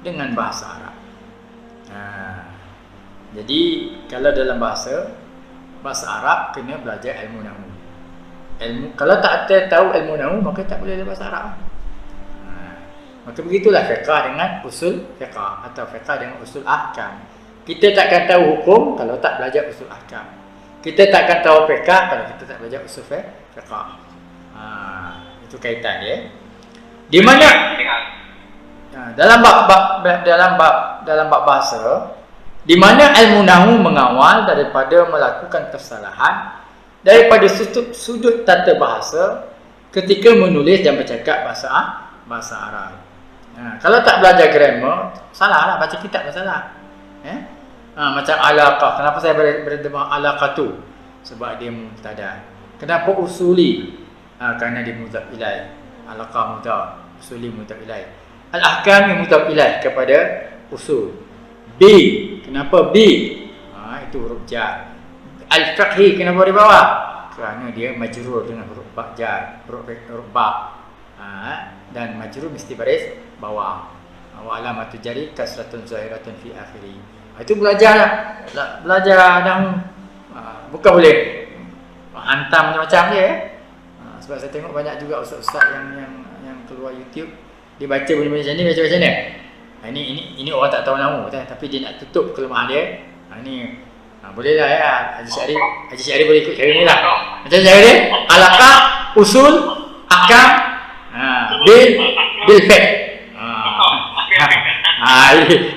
dengan bahasa Arab. Jadi kalau dalam bahasa Arab kena belajar ilmu nahwu. Kalau tak tahu ilmu nahwu maka tak boleh belajar bahasa Arab. Maka begitulah fiqh dengan usul fiqh atau fiqh dengan usul ahkam. Kita takkan tahu hukum kalau tak belajar usul ahkam. Kita takkan tahu fiqh kalau kita tak belajar usul fiqh. Itu kaitan dia. Di mana dalam bab bahasa, di mana ilmu nahwu mengawal daripada melakukan kesalahan daripada sudut tata bahasa ketika menulis dan bercakap bahasa Arab. Kalau tak belajar grammar, salahlah baca kitab masalah. Macam alaqah. Kenapa saya berada alaqatu? Sebab dia mubtada. Kenapa usuli? Kerana dia mudhaf ilaih. Alaqah mudhaf, usuli mudhaf ilaih. Al-ahkam yang mudhaf ilaih kepada usul. B, kenapa B? Itu huruf jar. Al-fiqhi kenapa di bawah? Kerana dia majrur dengan huruf ba jar, huruf ba. Dan majrur mesti baris bawah. Wa alamatu jari kasratun zahiratun fi akhiri. Itu belajar nahwu. Bukan boleh hantam macam-macam dia. Sebab saya tengok banyak juga ustaz-ustaz yang keluar YouTube, dia baca benda-benda macam ni, baca ni. Ini orang tak tahu nahwu tapi dia nak tutup kelemahan dia. Boleh lah ya. Haji Syarif boleh ikut cara ni lah. Macam cara dia, alaqah, usul, ahkam, bil fiqh.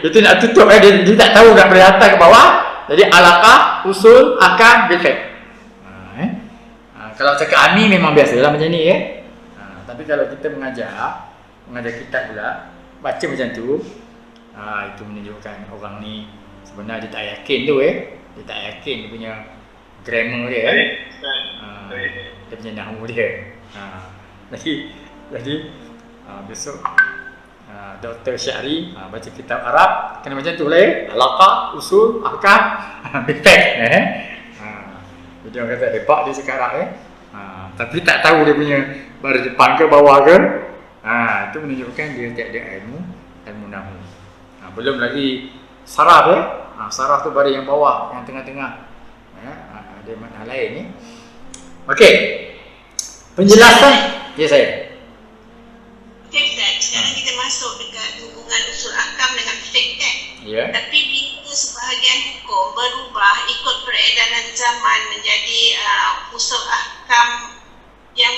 Itu nak tutup dia tak tahu nak boleh hantar ke bawah. Jadi alaqah, usul, ahkam, bil fiqh. Kalau cakap Ami memang biasalah macam ni ya. Tapi kalau kita mengajar kitab pula, baca macam tu, itu menunjukkan orang ni sebenarnya dia tak yakin tu dia tak yakin dia punya grammar dia dia punya nahwu dia. Jadi besok Dr. Syahri baca kitab Arab kena macam tu lah alaqah, usul, ahkam, fiqh. Dia orang kata hebat dia cakap Arab tapi tak tahu dia punya baris depan ke bawah ke. Itu menunjukkan dia tak ada ilmu nahwu. Belum lagi saraf saraf tu baris yang bawah, yang tengah-tengah. Ada makna lain ni. Okey. Penjelasan ya saya. Okey Ustaz, sekarang kita masuk dekat hubungan usul ahkam dengan fiqh kan? Ya. Tapi bila sebahagian hukum berubah ikut peredaran zaman menjadi usul ahkam yang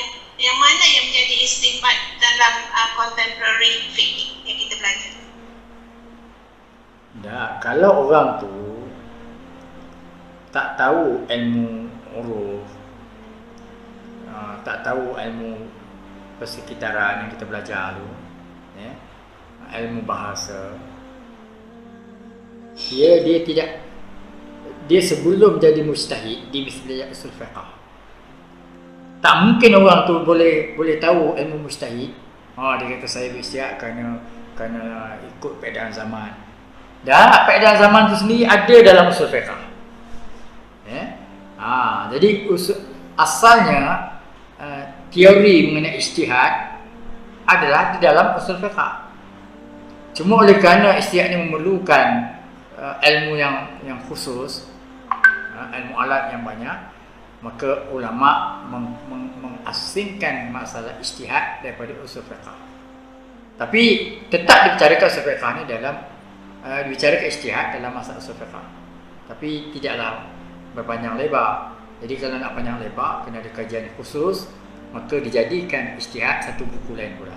mana yang menjadi istinbat dalam contemporary fiqh yang kita belajar? Kalau orang tu tak tahu ilmu uruf, tak tahu ilmu persekitaran yang kita belajar tu, ilmu bahasa, dia dia sebelum jadi mujtahid dia mesti belajar usul fiqh. Tak mungkin orang tu boleh tahu ilmu mujtahid. Dia kata saya berijtihad kerana ikut peredaran zaman. Dan peredaran zaman tu sendiri ada dalam usul fiqh. Jadi asalnya teori mengenai ijtihad adalah di dalam usul fiqh. Cuma oleh kerana ijtihad ni memerlukan ilmu yang khusus, ilmu alat yang banyak, maka ulama mengasingkan masalah ijtihad daripada usul fiqh. Tapi tetap dibicarakan usul fiqh ni dalam dibicarakan ijtihad dalam masalah usul fiqh. Tapi tidaklah berpanjang lebar. Jadi kalau nak panjang lebar kena ada kajian khusus, maka dijadikan ijtihad satu buku lain pula.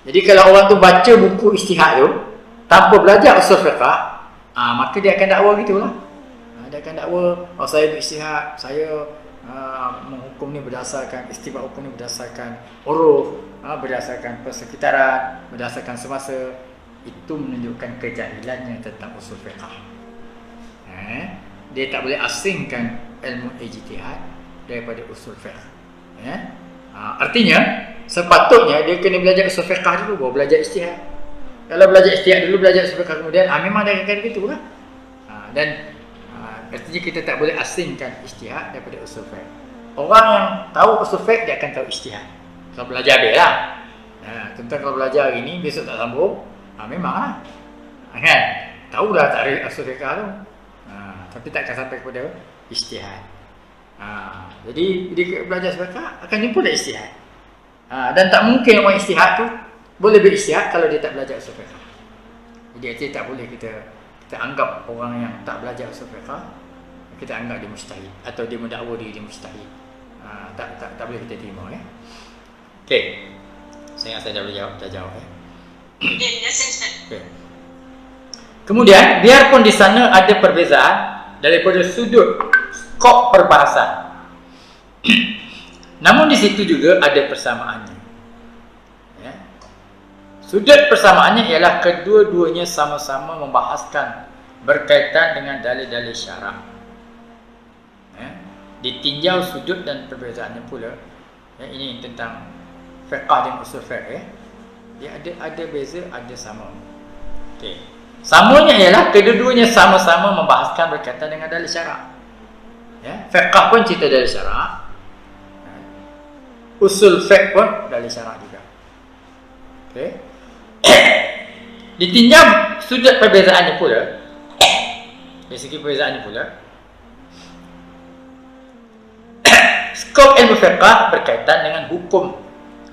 Jadi kalau orang tu baca buku ijtihad tu tanpa belajar usul fiqh, maka dia akan dakwa gitulah. Dia akan dakwa, saya berijtihad, saya menghukum ni berdasarkan istinbat hukum ni berdasarkan uruf, berdasarkan persekitaran, berdasarkan semasa. Itu menunjukkan kejahilannya tentang usul fiqh. Dia tak boleh asingkan ilmu ijtihad daripada usul fiqh. Artinya sepatutnya dia kena belajar usul fiqh dulu baru belajar ijtihad. Kalau belajar ijtihad dulu, belajar usul fiqh kemudian, memang dia akan begitu lah. Dan artinya kita tak boleh asingkan ijtihad daripada usul fiqh. Orang yang tahu usul fiqh dia akan tahu ijtihad. Kalau belajar dia lah. Contoh kalau belajar hari ni, besok tak sambung, memang lah. Kan? Tahu dah takrif usul fiqh tu. Tapi tak akan sampai kepada ijtihad. Jadi dia belajar fiqh akan jumpa dah ijtihad. Dan tak mungkin orang ijtihad tu boleh berijtihad kalau dia tak belajar usul fiqh. Jadi tak boleh kita anggap orang yang tak belajar usul fiqh, kita anggap dia mujtahid atau dia mendakwa diri dia mujtahid. Tak boleh kita terima. Okey. Saya dah jawab. Okay. Kemudian biarpun di sana ada perbezaan daripada sudut skop perbahasan, namun di situ juga ada persamaannya. Sudut persamaannya ialah kedua-duanya sama-sama membahaskan berkaitan dengan dalil-dalil syarak. Ditinjau sudut dan perbezaannya pula. Ini tentang fiqh dan usul fiqh. Dia ada beza, ada sama. Okey. Samanya ialah kedua-duanya sama-sama membahaskan berkaitan dengan dalil syarak. Fiqh pun cerita dalil syarak. Usul fiqh pun dalil syarak juga. Okey. Ditinjau sudut perbezaannya pula. Dari segi perbezaannya pula, skop ilmu fiqh berkaitan dengan hukum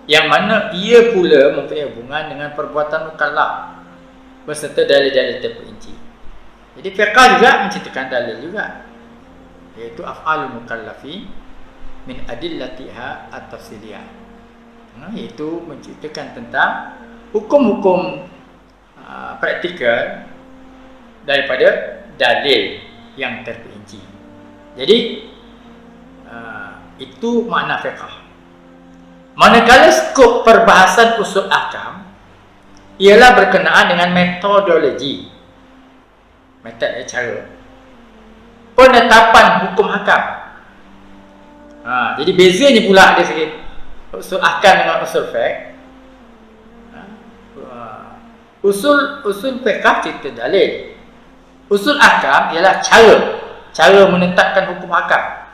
yang mana ia pula mempunyai hubungan dengan perbuatan mukallaf beserta dalil-dalil terperinci. Jadi fiqh juga menceritakan dalil juga, iaitu af'alul mukallafi min adillatiha at-tafsiliyah. Iaitu menceritakan tentang hukum-hukum praktikal daripada dalil yang terperinci. Jadi itu makna fiqh. Manakala skop perbahasan usul ahkam ialah berkenaan dengan metodologi, cara penetapan hukum hakam. Jadi bezanya pula dari segi usul ahkam dengan usul fiqh. Usul fiqh cerita dalil. Usul ahkam ialah cara menetapkan hukum hakam.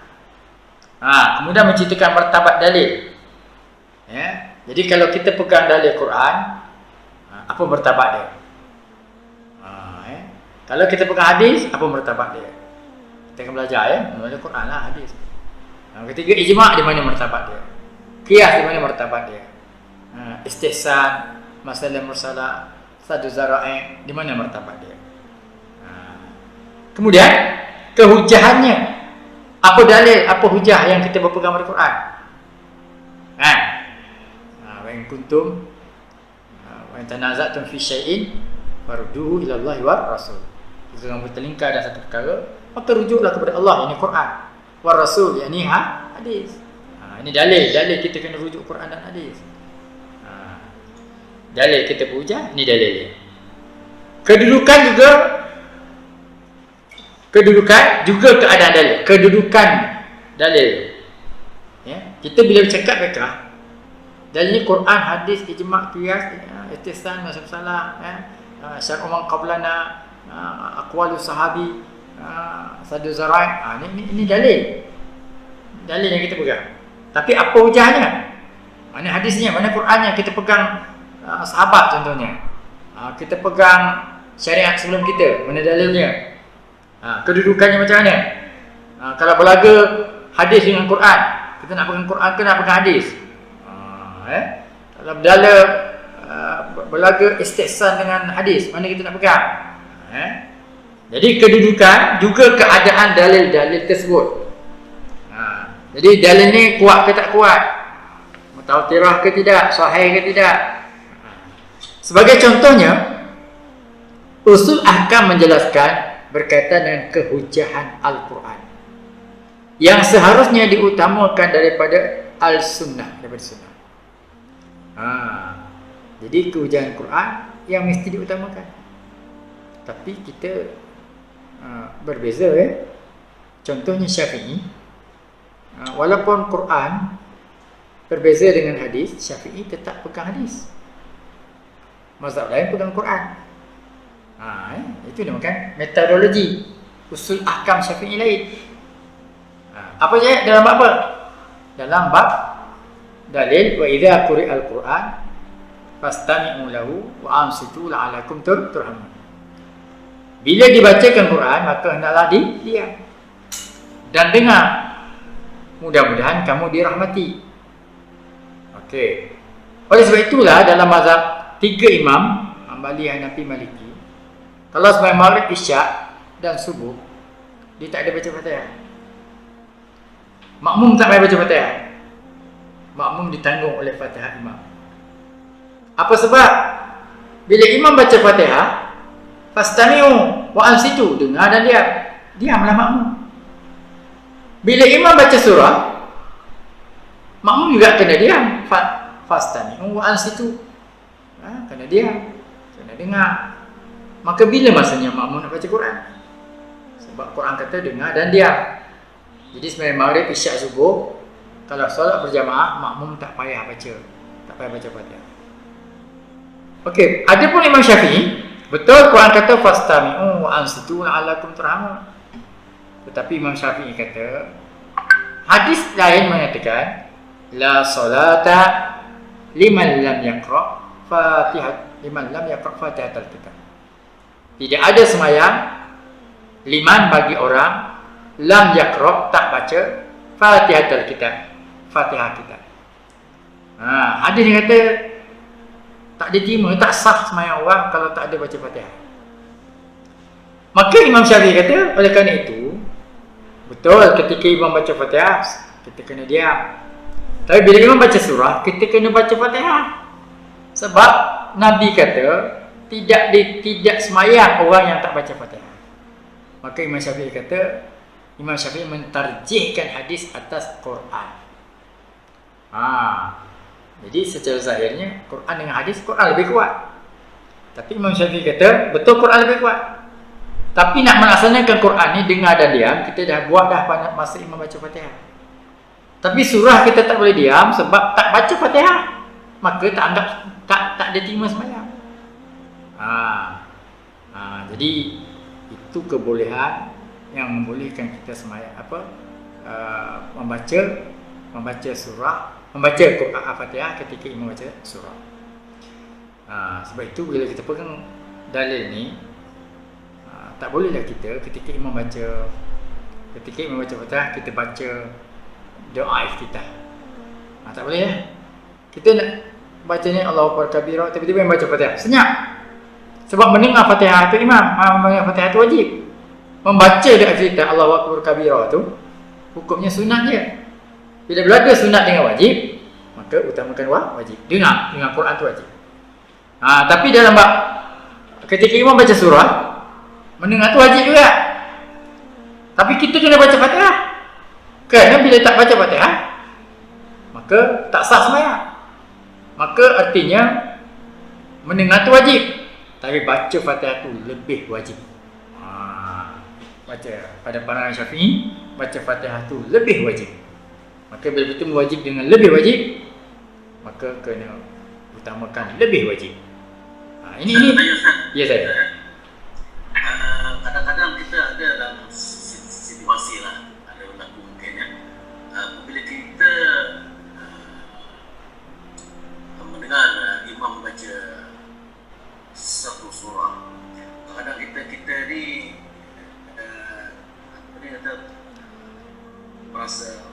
Kemudian menceritakan martabat dalil. Jadi kalau kita pegang dalil Quran, apa martabat dia? Kalau kita pegang hadis, apa martabat dia? Kita akan belajar dalil Quran lah, hadis. Ketiga, ijma' di mana martabat dia? Qiyas di mana martabat dia? Istihsan, masalah mursalah, sadu zara'i, di mana martabat dia? Kemudian kehujahannya, apa dalil, apa hujah yang kita berpegang pada Quran? Wa in kuntum wa in tanaza'tum fi syai'in farudduhu ila Allah wa Rasul. Jika kamu bertelingkar dalam satu perkara, maka rujuklah kepada Allah, ini Quran, wa Rasul, yakni hadis. Ini dalil kita kena rujuk Quran dan hadis. Dalil kita berhujah, ini dalilnya. Kedudukan Kedudukan juga keadaan dalil. Kedudukan dalil. Ya, kita bila bercakap fiqh, dalil Quran, hadis, ijma', qiyas, istihsan, mazhab salah, syar'u man qablana, aqwalus sahabi, sadu zarai', ini dalil. Dalil yang kita pegang. Tapi apa hujahnya? Mana hadisnya, mana Qurannya? Kita pegang sahabat contohnya. Kita pegang syariat sebelum kita, mana dalilnya? Kedudukannya macam mana? Kalau berlaga hadis dengan Quran, kita nak pegang Quran ke nak pegang hadis? Kalau berlaga istihsan dengan hadis, mana kita nak pegang? Jadi kedudukan juga keadaan dalil-dalil tersebut. Jadi dalil ni kuat ke tak kuat? Mutawatirah ke tidak? Sahih ke tidak? Sebagai contohnya, usul ahkam menjelaskan berkaitan dengan kehujahan Al-Quran yang seharusnya diutamakan daripada Al-Sunnah, daripada Sunnah. Jadi kehujahan Quran yang mesti diutamakan. Tapi kita berbeza ya. Contohnya Syafi'i, walaupun Quran berbeza dengan hadis, Syafi'i tetap pegang hadis. Mazhab lain pegang Quran. Itu dinamakan metodologi. Usul ahkam Syafi'i lain. Apa je dalam bab apa? Dalam bab dalil, wa idza quri'al Quran fastami'u lahu wa ansitu la'alakum turhamun. Bila dibacakan Quran, maka hendaklah diam dan dengar. Mudah-mudahan kamu dirahmati. Okey. Oleh sebab itulah dalam mazhab 3 imam, Hambali, Hanafi, Maliki, kalau sembahyang maghrib, isyak dan subuh, dia tak ada baca Fatihah. Makmum tak payah baca Fatihah. Makmum ditanggung oleh Fatihah imam. Apa sebab? Bila imam baca Fatihah, fastami'u wa ansitu, dengar dan diam. Diamlah makmum. Bila imam baca surah, makmum juga kena diam. Fastami'u wa ansitu, kena diam, kena dengar. Maka bila masanya makmum nak baca Quran? Sebab Quran kata dengar dan diam. Jadi sembahyang maghrib, isyak, subuh, kalau solat berjamaah, makmum tak payah baca, tak payah baca Fatihah. Okey, ada pun Imam Syafi'i, betul Quran kata fastami'u wa ansitu la'allakum turhamun. Tetapi Imam Syafi'i kata hadis lain mengatakan la salata liman lam yaqra Fatihatul Kitab. Tidak ada sembahyang liman bagi orang lam yaqra, tak baca Fatihatul Kitab, Fatihah Kitab. Hadis ni kata tak diterima, tak sah sembahyang orang kalau tak ada baca Fatihah. Maka Imam Syafi'i kata, oleh kerana itu, betul ketika imam baca Fatihah, kita kena diam. Tapi bila imam baca surah, kita kena baca Fatihah. Sebab Nabi kata, tidak sembahyang orang yang tak baca Fatihah. Maka Imam Syafi'i kata, Imam Syafi'i mentarjihkan hadis atas Quran. Jadi secara zahirnya Quran dengan hadis, Quran lebih kuat. Tapi Imam Syafi'i kata betul Quran lebih kuat. Tapi nak melaksanakan Quran ni dengar dan diam, kita dah buat dah pada masa imam baca Fatihah. Tapi surah kita tak boleh diam sebab tak baca Fatihah, maka tak anggap tak diterima sembahyang. Jadi itu kebolehan yang membolehkan kita sembahyang membaca surah, membaca Al-Fatihah ketika imam baca surah. Sebab itu bila kita pegang dalil ni, tak bolehlah kita ketika imam baca Fatihah kita baca doa iftitah. Tak boleh ya. Kita nak bacanya Allahu Akbar kabira, tiba-tiba baca Fatihah. Senyap. Sebab mendengar Fatihah tu imam, mendengar Fatihah tu wajib. Membaca doa iftitah Allahu Akbar kabira tu hukumnya sunat je. Bila berlaku sunat dengan wajib, maka utamakan wajib. Dengar Quran tu wajib. Tapi dalam bab ketika imam baca surah, mendengar tu wajib juga. Tapi kita kena baca Fatihah. Kerana bila tak baca Fatihah, maka tak sah sembahyang. Maka artinya mendengar tu wajib, tapi baca Fatihah tu lebih wajib. baca pada pandangan Syafi'i, baca Fatihah tu lebih wajib. Maka bila betul wajib dengan lebih wajib, maka kena utamakan lebih wajib. Ini ya saya. Kadang-kadang kita ada dalam situasi lah, ada berlaku mungkin ya. Apabila kita mendengar imam baca satu surah, kadang kita ni apa dia kata, merasa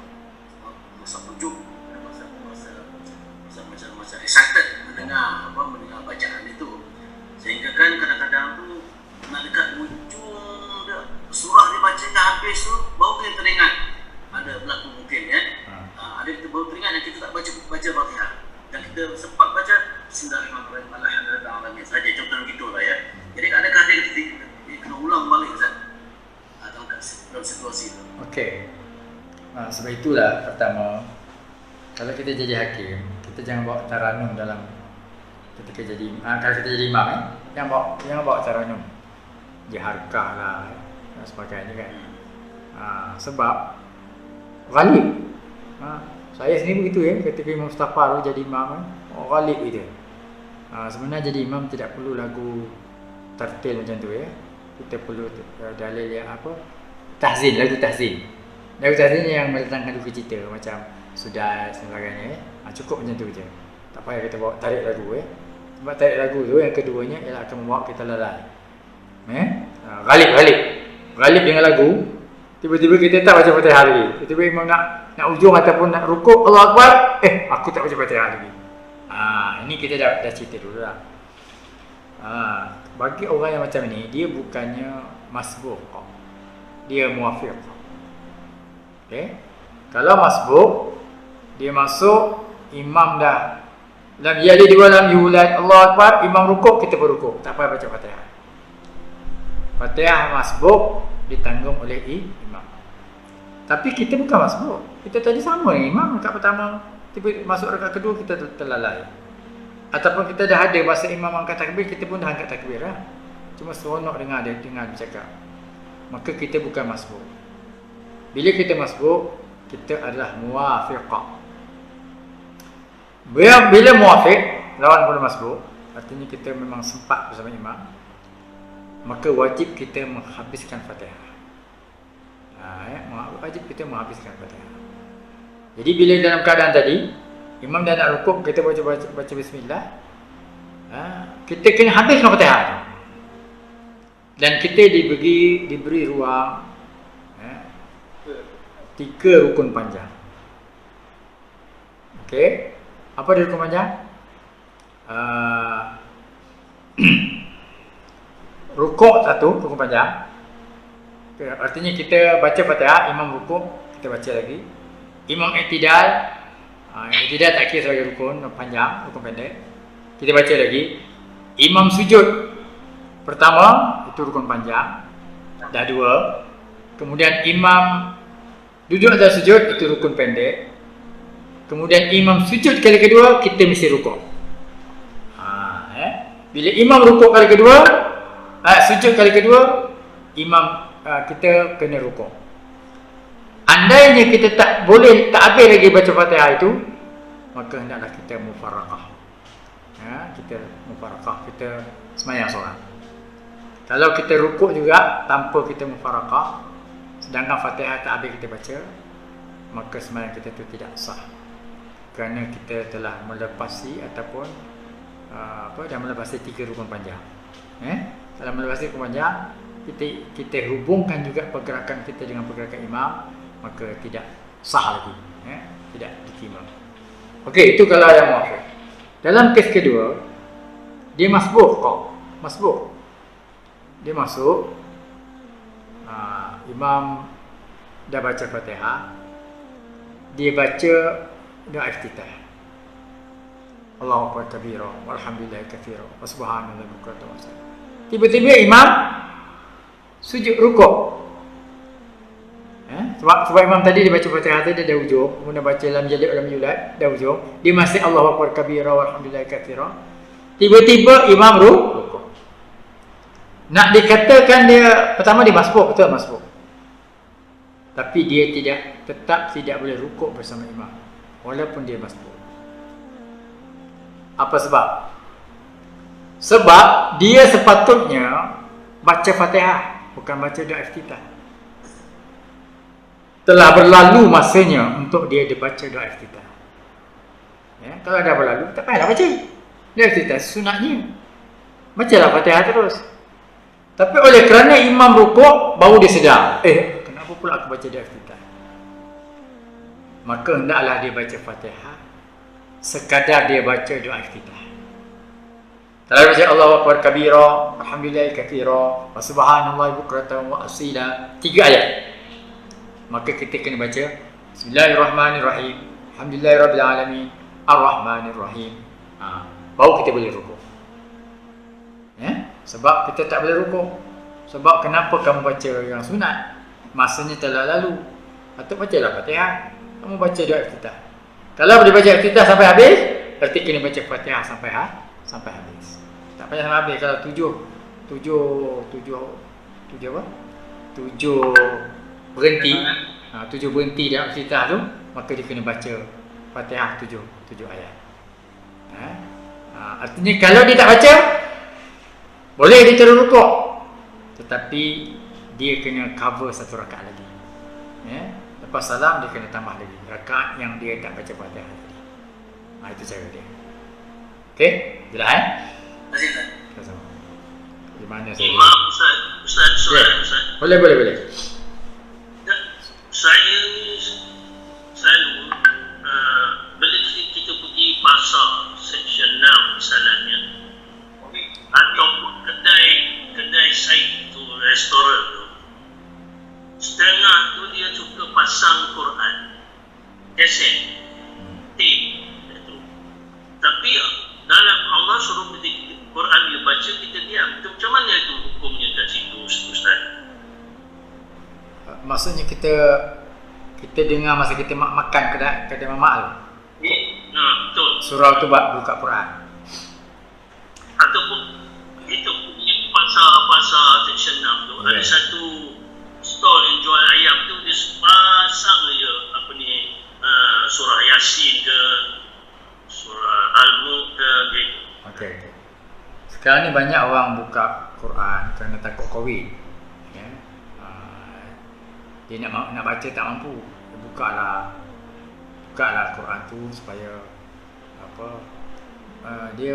tujuh, merasa macam excited mendengar bacaan itu, sehingga kan kadang-kadang tu nak dekat ujung surah dibaca dah habis tu baru kita teringat ada berlaku mungkin ya. Ada kita baru teringat yang kita tak baca Fatihah, dan kita sempat baca Bismillahirrahmanirrahim alhamdulillah alamin saja, contoh gitulah ya. Jadi adakah dia kena ulang balik Ustaz dalam situasi itu? Okey. Sebab itulah pertama, kalau kita jadi hakim, kita jangan bawa taranum dalam ketika jadi kalau kita jadi imam jangan bawa taranum. Diharkah lah dan sebagainya kan. Sebab ghalib. Saya sendiri begitu ya, ketika Imam Mustafa jadi imam ghalib itu. Sebenarnya jadi imam tidak perlu lagu tartil macam tu ya. Kita perlu dalil yang apa? Tahzin, lagu tahzin. Lagu tahzin yang mendatangkan duka cita macam sudah sebagainya ya. Cukup macam tu je. Tak payah kita bawa tarik lagu ya. Sebab tarik lagu tu yang keduanya ialah akan membawa kita lalai. Ghalib dengan lagu, tiba-tiba kita tak baca Fatihah lagi. Tiba-tiba imam nak ujung ataupun nak rukuk, Allah Akbar, aku tak baca Fatihah lagi. Ini kita dah cerita dulu lah. Bagi orang yang macam ni, dia bukannya masbuk, dia muwafiq. Okay? Kalau masbuk, dia masuk, imam dah lam yalid wa lam yulad, Allah Akbar, imam rukuk, kita berrukuk, tak payah baca Fatihah. Fatihah masbuk ditanggung oleh imam. Tapi kita bukan masbuk. Kita tadi sama dengan imam rakaat pertama, tiba masuk rakaat kedua kita terlalai. Ataupun kita dah ada masa imam angkat takbir, kita pun dah angkat takbir lah. Cuma seronok dengar bercakap. Maka kita bukan masbuk. Bila kita masbuk, kita adalah muwafiqah. Bila muwafiq lawan pada masbuk, artinya kita memang sempat bersama imam, maka wajib kita menghabiskan Fatihah. Wajib kita menghabiskan Fatihah. Jadi bila dalam keadaan tadi, imam dah nak rukuk, kita baca bismillah, kita kena habiskan Fatihah. Dan kita diberi ruang 3 rukun panjang. Okey. Apa dia rukun panjang? Rukuk satu, rukun panjang. Artinya kita baca Fatihah, imam rukuk, kita baca lagi. Imam i'tidal, i'tidal tak kira sebagai rukun panjang, rukun pendek. Kita baca lagi. Imam sujud pertama, itu rukun panjang, dah 2. Kemudian imam duduk atas sujud, itu rukun pendek. Kemudian imam sujud kali kedua, kita mesti rukuk. Bila imam rukuk kali kedua, sujud kali kedua, imam kita kena rukuk. Andainya kita tak habis lagi baca Fatihah itu, maka hendaklah kita mufaraqah. Kita mufaraqah, kita sembahyang solat. Kalau kita rukuk juga tanpa kita mufaraqah, sedangkan Fatihah tak habis kita baca, maka sembahyang kita itu tidak sah. Kerana kita telah melepasi ataupun dah melepasi 3 rukun panjang. Dalam melepasi rukun panjang, kita hubungkan juga pergerakan kita dengan pergerakan imam, maka tidak sah lagi, tidak diterima. Okey, itu kalau yang muafiq. Dalam kes kedua, dia masbuk. Dia masuk, imam dah baca Fatihah, dia baca doa iftitah, Allahu Akbar kabira walhamdulillahi katsira wa subhanallahi bukratan wa asila. Tiba-tiba imam sujud rukuk. Sebab imam tadi dia baca Fatihah tadi dah ujung, kemudian baca lam yalid wa lam yulad dah ujung, dia masih Allahu Akbar kabira walhamdulillahi katsira. Tiba-tiba imam rukuk. Nak dikatakan dia pertama dia masbuk, betul masbuk. Tapi dia tetap tidak boleh rukuk bersama imam walaupun dia masbuk. Apa sebab? Sebab dia sepatutnya baca Fatihah, bukan baca doa iftitah. Telah berlalu masanya untuk dia dibaca doa iftitah. Ya, kalau dah berlalu, tak payahlah baca. Doa iftitah sunatnya. Bacalah Fatihah terus. Tapi oleh kerana imam rukuk, baru dia sedar, kenapa pula aku baca doa iftitah? Maka hendaklah dia baca Fatihah sekadar dia baca doa iftitah. Kalau baca Allahu Akbar kabira, alhamdulillah katsira, wa subhanallahi bukratan wa asila, 3 ayat. Maka kita kena baca Bismillahirrahmanirrahim, alhamdulillahirabbil alamin, arrahmanirrahim. Baru kita boleh rukuk. Ya? Sebab kita tak boleh rukuk. Sebab kenapa kamu baca yang sunat? Masanya telah lalu. Atau bacalah Fatihah, kamu baca doa iftitah. Kalau boleh baca iftitah sampai habis, berarti kena baca Fatihah sampai habis. Tak payah sampai habis. Kalau 7 apa? 7 berhenti. 7 berhenti dalam iftitah tu, maka dia kena baca Fatihah 7 ayat. Artinya kalau dia tak baca, boleh dia terus rukuk, tetapi dia kena cover 1 rakaat lagi. Lepas salam dia kena tambah lagi rakaat yang dia tak baca Fatihah tadi. Itu cara dia. Okey, jelas Terima kasih Ustaz. Sama-sama. Di mana saya? Imam Ustaz, soalan Ustaz. Boleh. Saya ni selalu bila kita pergi pasar section 6 misalnya, ataupun kedai side tu, restoran tu, setengah tu dia suka pasang Quran, kaset, tape tu. Tapi dalam Allah suruh Quran dia baca, kita diam. Itu macam mana itu hukumnya kat situ Ustaz? Maksudnya kita dengar masa kita makan kedai mamak tu. Betul. Surau tu buka Quran. Ataupun itu punya pasar section 6 tu, ada satu stall yang jual ayam tu, dia pasang je surah Yasin ke, surah Al-Mulk ke gitu. Okey. Sekarang ni banyak orang buka Quran kerana takut Covid. Ya. Dia nak baca tak mampu. Bukalah Quran tu supaya dia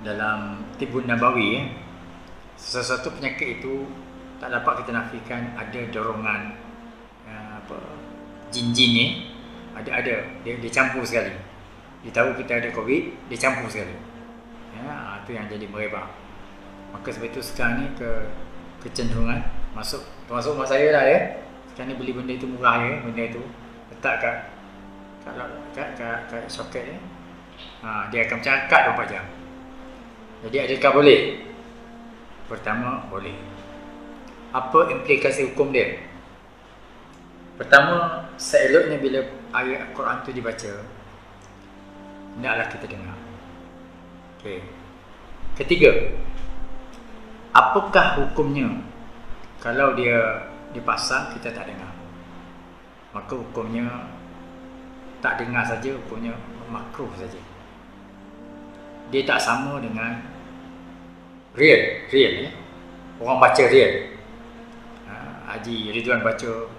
dalam Tibun Nabawi, sesuatu penyakit itu tak dapat kita nafikan ada dorongan jin-jin ni, ada dia campur sekali. Dia tahu kita ada Covid, dia campur sekali. Ya, itu yang jadi merebak. Maka sebab itu sekarang ni kecenderungan termasuk mak saya lah ya. Sekarang ni beli benda itu murah ya, benda itu letak kat soket ya. Dia akan cakap 24 jam. Jadi adakah boleh? Pertama, boleh. Apa implikasi hukum dia? Pertama, seeloknya bila ayat Quran tu dibaca, hendaklah kita dengar. Okey. Ketiga, apakah hukumnya kalau dia dipasang kita tak dengar? Maka hukumnya tak dengar saja, hukumnya makruh saja. Dia tak sama dengan real ya. Orang baca real. Haji Ridwan baca,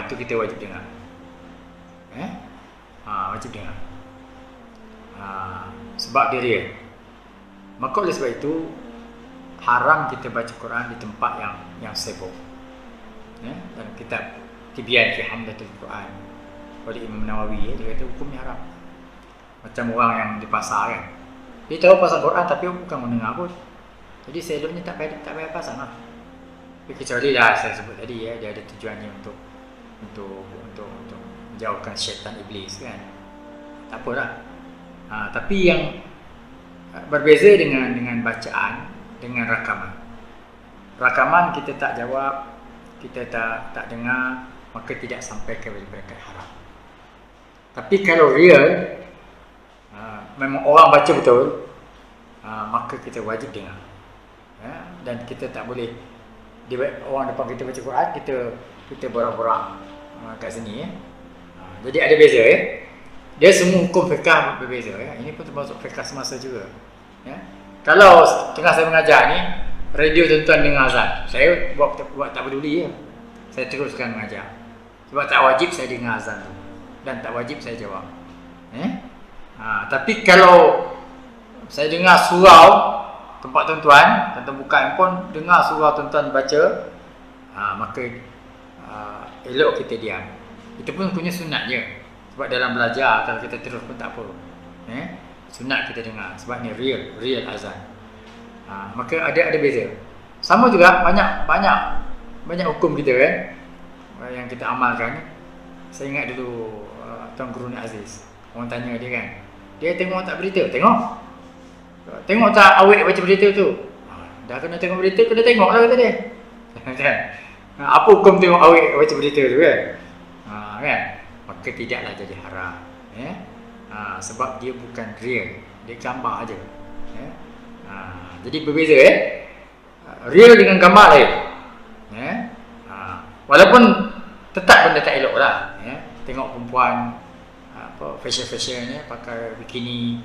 itu kita wajib dengar. Wajib dengar. Sebab dia real. Maka oleh sebab itu haram kita baca Quran di tempat yang sibuk. Dalam kitab Tibyan fi Hamdatul Quran oleh Imam Nawawi, dia kata hukumnya haram. Macam orang yang di pasar kan, dia tahu pasal Quran tapi bukan mendengar pun. Jadi seeloknya tak payah pasang lah. Kecuali dah saya sebut tadi ya, dia ada tujuannya untuk menjauhkan syaitan iblis kan. Tak apalah. Tapi yang berbeza dengan bacaan, dengan rakaman. Rakaman kita tak jawab, kita tak dengar, maka tidak sampai ke peringkat haram. Tapi kalau real, memang orang baca betul, maka kita wajib dengar. Dan kita tak boleh orang depan kita baca Quran, kita borak-borak kat sini ya. Jadi ada beza ya. Dia semua hukum fiqh berbeza ya. Ini pun termasuk fiqh semasa juga. Ya. Kalau tengah saya mengajar ni, radio tuan-tuan dengar azan, saya buat tak peduli ya. Saya teruskan mengajar. Sebab tak wajib saya dengar azan tu. Dan tak wajib saya jawab. Tapi kalau saya dengar surau tempat tuan-tuan buka handphone, dengar surau tuan-tuan baca, maka elok kita diam. Itu pun punya sunat je. Sebab dalam belajar kalau kita terus pun tak apa. Sunat kita dengar sebab ni real azan. Maka ada beza. Sama juga banyak hukum kita kan yang kita amalkan. Saya ingat dulu Tuan Guru Ni Aziz, orang tanya dia kan, dia tengok tak berita? Tengok tak awet baca berita tu? Dah kena tengok berita, kena tengok lah kata dia. Apa hukum tengok awet baca berita tu kan? Kan? Maka tidaklah jadi haram. Sebab dia bukan real, dia gambar aja. Jadi berbeza real dengan gambar lain. Walaupun tetap benda tak elok lah. Tengok perempuan fashion ni pakai bikini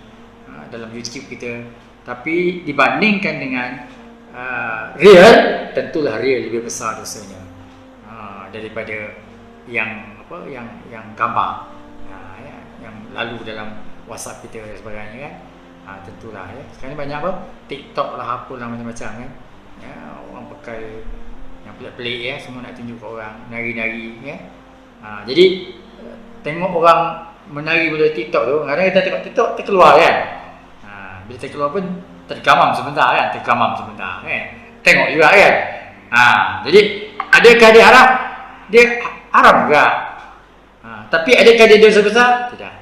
dalam YouTube kita, tapi dibandingkan dengan real, tentulah real lebih besar dosanya daripada yang gambar yang lalu dalam WhatsApp kita dan sebagainya kan. Tentulah ya. Sekarang ni banyak TikTok lah, apa lah macam-macam kan. Orang pakai yang pelik-pelik ya, semua nak tunjuk ke orang, nari-nari ya. Jadi tengok orang menari pada TikTok tu, kadang kita tengok TikTok terkeluar kan. Bila terkeluar pun tergamam sebentar kan, tengok juga kan. Jadi adakah dia haram? Dia haram juga. Tapi adakah dia dosa besar? Tidak.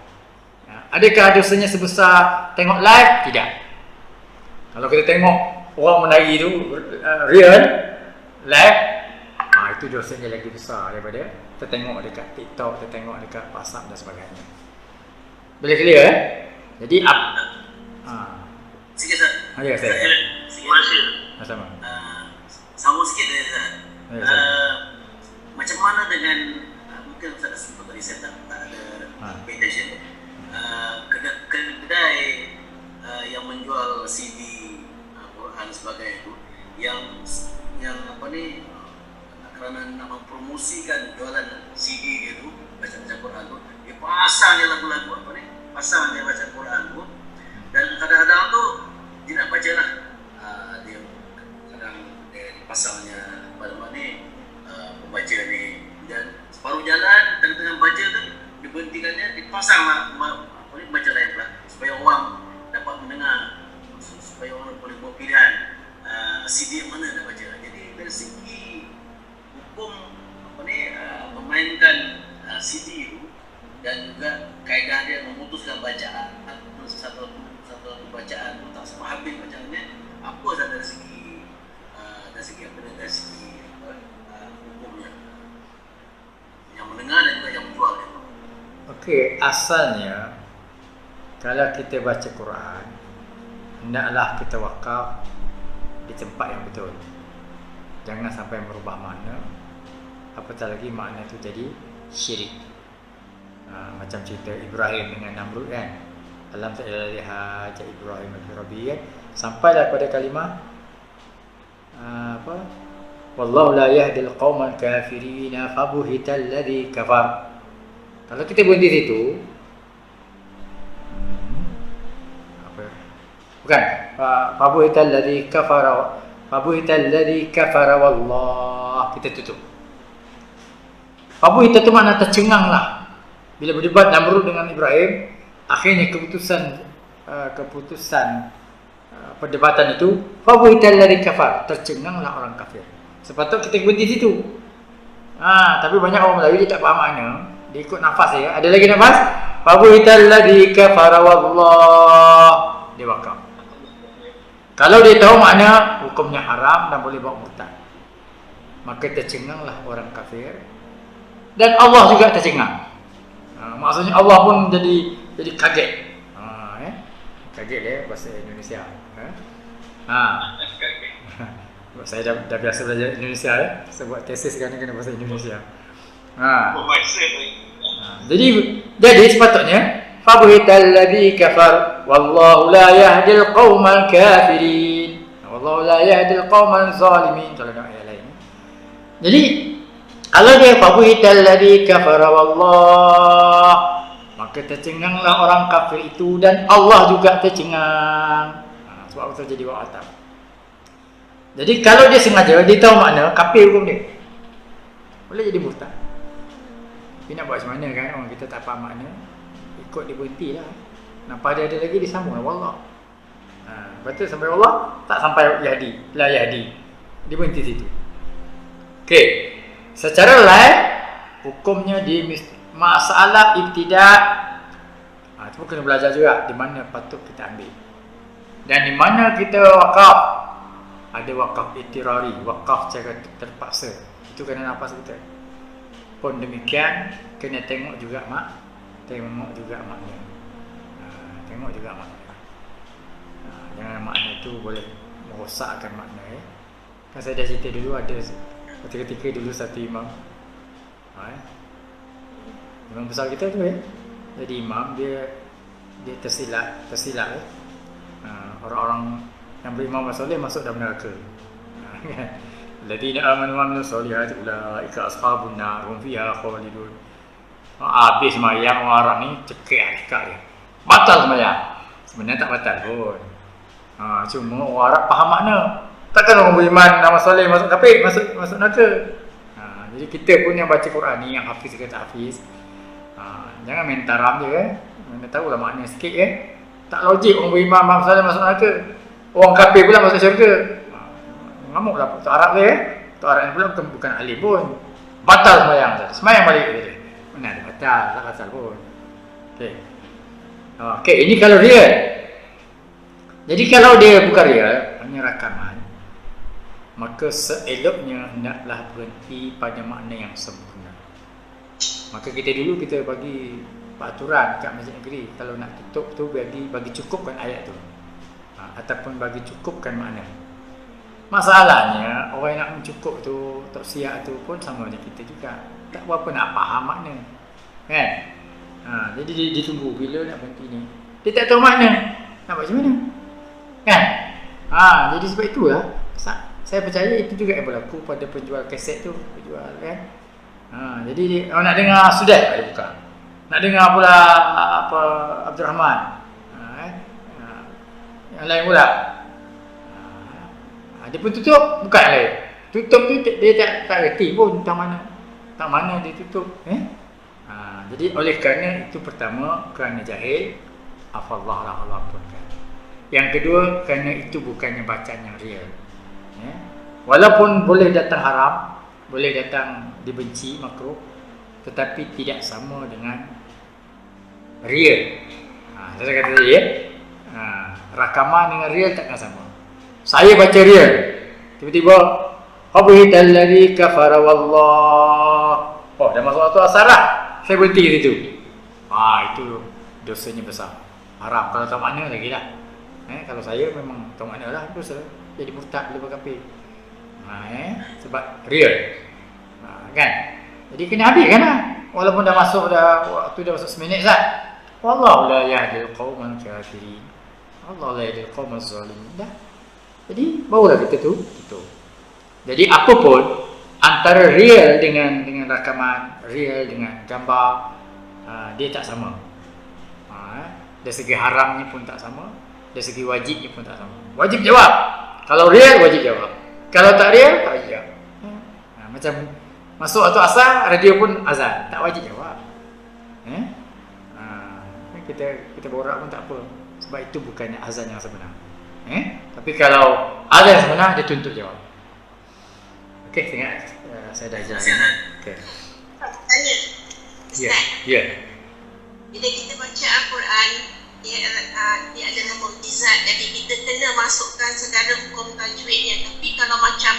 Adakah dosanya sebesar tengok live? Tidak. Kalau kita tengok orang menari tu real live, itu dosanya lagi besar daripada tertengok dekat TikTok, tertengok dekat WhatsApp dan sebagainya. Boleh clear Jadi sikit Ustaz. Ya, saya. Terima kasih. Sama. Sambung sikit dari Ustaz. Ya, saya. Macam mana dengan mungkin Ustaz dah sebut tadi, saya tak ada pay attention. Kedai yang menjual CD Quran sebagainya itu yang apa ni, kerana nak mempromosikan jualan CD dia tu, baca Quran tu, dia pasang dia lagu-lagu apa ni, pasang dia baca Quran tu, dan kadang-kadang tu dia nak baca lah, dia kadang dia pasangnya pada mana ni pembaca ni, dan separuh jalan tengah-tengah baca tu diberhentikannya, dipasang lah apa ni, baca lain pula supaya orang dapat mendengar, supaya orang boleh buat pilihan CD yang mana nak baca. Jadi dari segi hukum apa ni, memainkan CD itu dan juga kaedah dia memutuskan bacaan satu bacaan tu tak semua habis bacaannya, apa dari segi hukumnya yang mendengar dan juga yang menjual itu. Okey, asalnya kalau kita baca Quran, hendaklah kita wakaf di tempat yang betul. Jangan sampai merubah makna, apatah lagi makna itu jadi syirik. Macam cerita Ibrahim dengan Namrud kan. Alam ta'ala haja Ibrahim fi rabbih, sampailah pada kalimah wallahu la yahdi al-qaumal kafirin fabuhita alladhi kafar. Kalau kita berhenti situ, bukan fabuhita alladhi kafara wallah, kita tutup. Fabuhita itu makna tercengang lah. Bila berdebat Namrud dengan Ibrahim, akhirnya keputusan perdebatan itu fabuhita alladhi kafar, tercenganglah orang kafir. Sepatutnya kita berhenti situ. Tapi banyak orang Melayu dia tak faham makna, dia ikut nafas saja. Ada lagi nafas, fabuhita alladhi kafara wallah, dia wakaf. Kalau dia tahu makna hukumnya haram dan boleh buat murtad, maka tercenganglah orang kafir dan Allah juga tercengang. Maksudnya Allah pun jadi kaget. Kaget bahasa Indonesia. Sebab saya dah biasa belajar Indonesia ya. Saya buat tesis kan kena bahasa Indonesia. Jadi sepatutnya fabuhital ladzi kafar wallahu la yahdil qaumal kafirin. Wallahu la yahdil qaumal zalimin. Kalau ada ayat lain. Jadi kalau dia fabuhital ladzi kafara wallah, maka tercenganglah orang kafir itu dan Allah juga tercengang. Sebab itu jadi waw atap. Jadi kalau dia sengaja, dia tahu makna, kafir hukum dia. Boleh jadi murtad. Tapi nak buat macam mana kan, orang kita tak faham makna, ikut dia berhenti lah. Nampak dia ada lagi, dia sambung lah wallah. Lepas tu sampai Allah, tak sampai Yahdi, la Yahdi. Dia berhenti situ. Okey. Secara lain, hukumnya di masalah ibtidak. Itu pun kena belajar juga, di mana patut kita ambil. Dan di mana kita wakaf. Ada wakaf itirari, wakaf secara terpaksa. Itu kena nafas kita. Pun demikian, kena tengok juga makna. Tengok juga makna. Jangan makna itu boleh merosakkan makna ya. Kan saya dah cerita dulu, ada ketika dulu satu imam. Imam besar kita tu ya. Jadi imam dia tersilap ya. Orang-orang yang beriman soleh masuk dalam neraka. Alladziina aamanu wa 'amilus solihati ulaika ashabun nar hum fiha khalidun. Habis sembahyang orang ni cekik dia. Batal sembahyang. Sebenarnya tak batal pun. Cuma orang Arab faham makna. Takkan orang beriman nama soleh masuk kafir, masuk neraka. Jadi kita pun yang baca Quran ni, yang hafiz ke tak hafiz, jangan main taram je Mana tahulah makna sikit Tak logik orang beriman nama soleh masuk neraka. Orang kafir pula masuk syurga. Ngamuklah Tok Arab dia Tok Arab ni pula bukan alim pun. Batal sembahyang. Sembahyang balik dia. Mana ada batal, tak batal pun. Okey, ini kalau dia. Jadi kalau dia bukan real, hanya rakaman, maka seeloknya hendaklah berhenti pada makna yang sempurna. Maka kita bagi peraturan kat masjid negeri, kalau nak tutup tu bagi cukupkan ayat tu. Ataupun bagi cukupkan makna. Masalahnya orang yang nak mencukup tu, tausiah tu pun sama macam kita juga. Tak berapa nak faham makna. Kan? Jadi dia tunggu bila nak berhenti ni. Dia tak tahu makna. Nak buat macam mana? Kan? Jadi sebab itulah saya percaya itu juga yang berlaku pada penjual kaset tu, penjual kan. Jadi orang nak dengar Sudah dia buka. Nak dengar pula apa Abdul Rahman. Yang lain pula dia pun tutup, bukan yang lain. Tutup tu dia tak reti pun tentang mana dia tutup. Jadi oleh kerana itu pertama, kerana jahil, afallah lah Allah ampunkan. Yang kedua, kerana itu bukannya bacaan yang real. Walaupun boleh datang haram, boleh datang dibenci, makruh, tetapi tidak sama dengan real. Saya kata tadi rakaman dengan real takkan sama. Saya baca real, tiba-tiba Qabihital ladzi kafara wallah. Dah masuk waktu asar lah. Saya berhenti di situ. Itu dosanya besar. Haram. Kalau tahu makna lagi lah. Kalau saya memang tahu makna lah, dosa. Jadi murtad, lepas kafir. Sebab real. Kan? Jadi kena habis kan lah. Walaupun dah masuk waktu dah masuk seminit sat. Wallahu la yahdil qaumal kafirin. Allah la yahdil qaumal zalimin. Dah. Jadi barulah kita tu tutup. Jadi apapun antara real dengan rakaman, real dengan gambar, dia tak sama. Dari segi haramnya pun tak sama, dari segi wajibnya pun tak sama. Wajib jawab. Kalau real wajib jawab. Kalau tak real tak wajib jawab. Macam masuk waktu asar, radio pun azan, tak wajib jawab. Kita borak pun tak apa, sebab itu bukannya azan yang sebenar. Tapi kalau azan yang sebenar, dia tuntut jawab. Okey, ingat saya dah ajar. Okey. Tanya. Ya. Bila kita baca Al-Quran, dia adalah mukjizat, jadi kita kena masukkan segala hukum tajwidnya. Tapi kalau macam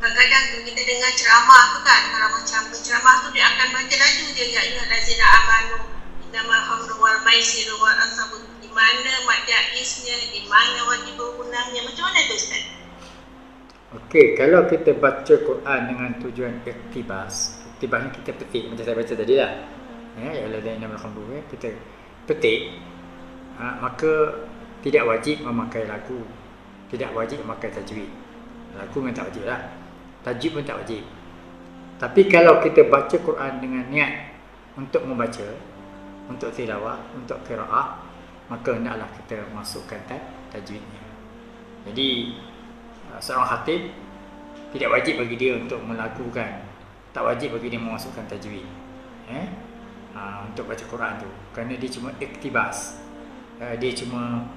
kadang-kadang kita dengar ceramah tu kan, kalau macam penceramah tu dia akan baca laju dia, ya ayyuhallazina amanu innamal khamru wal maisiru wal ansabu, di mana mad jaiznya, di mana wajib gunanya, macam mana tu Ustaz? Okey, kalau kita baca Quran dengan tujuan iktibas, iktibas ni kita petik macam saya baca tadi lah. Ya alladzina amanu kita petik, maka tidak wajib memakai lagu, tidak wajib memakai tajwid. Lagu memang tak wajib lah, tajwid pun tak wajib. Tapi kalau kita baca Quran dengan niat untuk membaca, untuk tilawah, untuk qiraah, maka hendaklah kita masukkan tajwidnya. Jadi seorang khatib tidak wajib bagi dia untuk melakukan, tak wajib bagi dia memasukkan tajwid untuk baca Quran tu, kerana dia cuma iktibas, dia cuma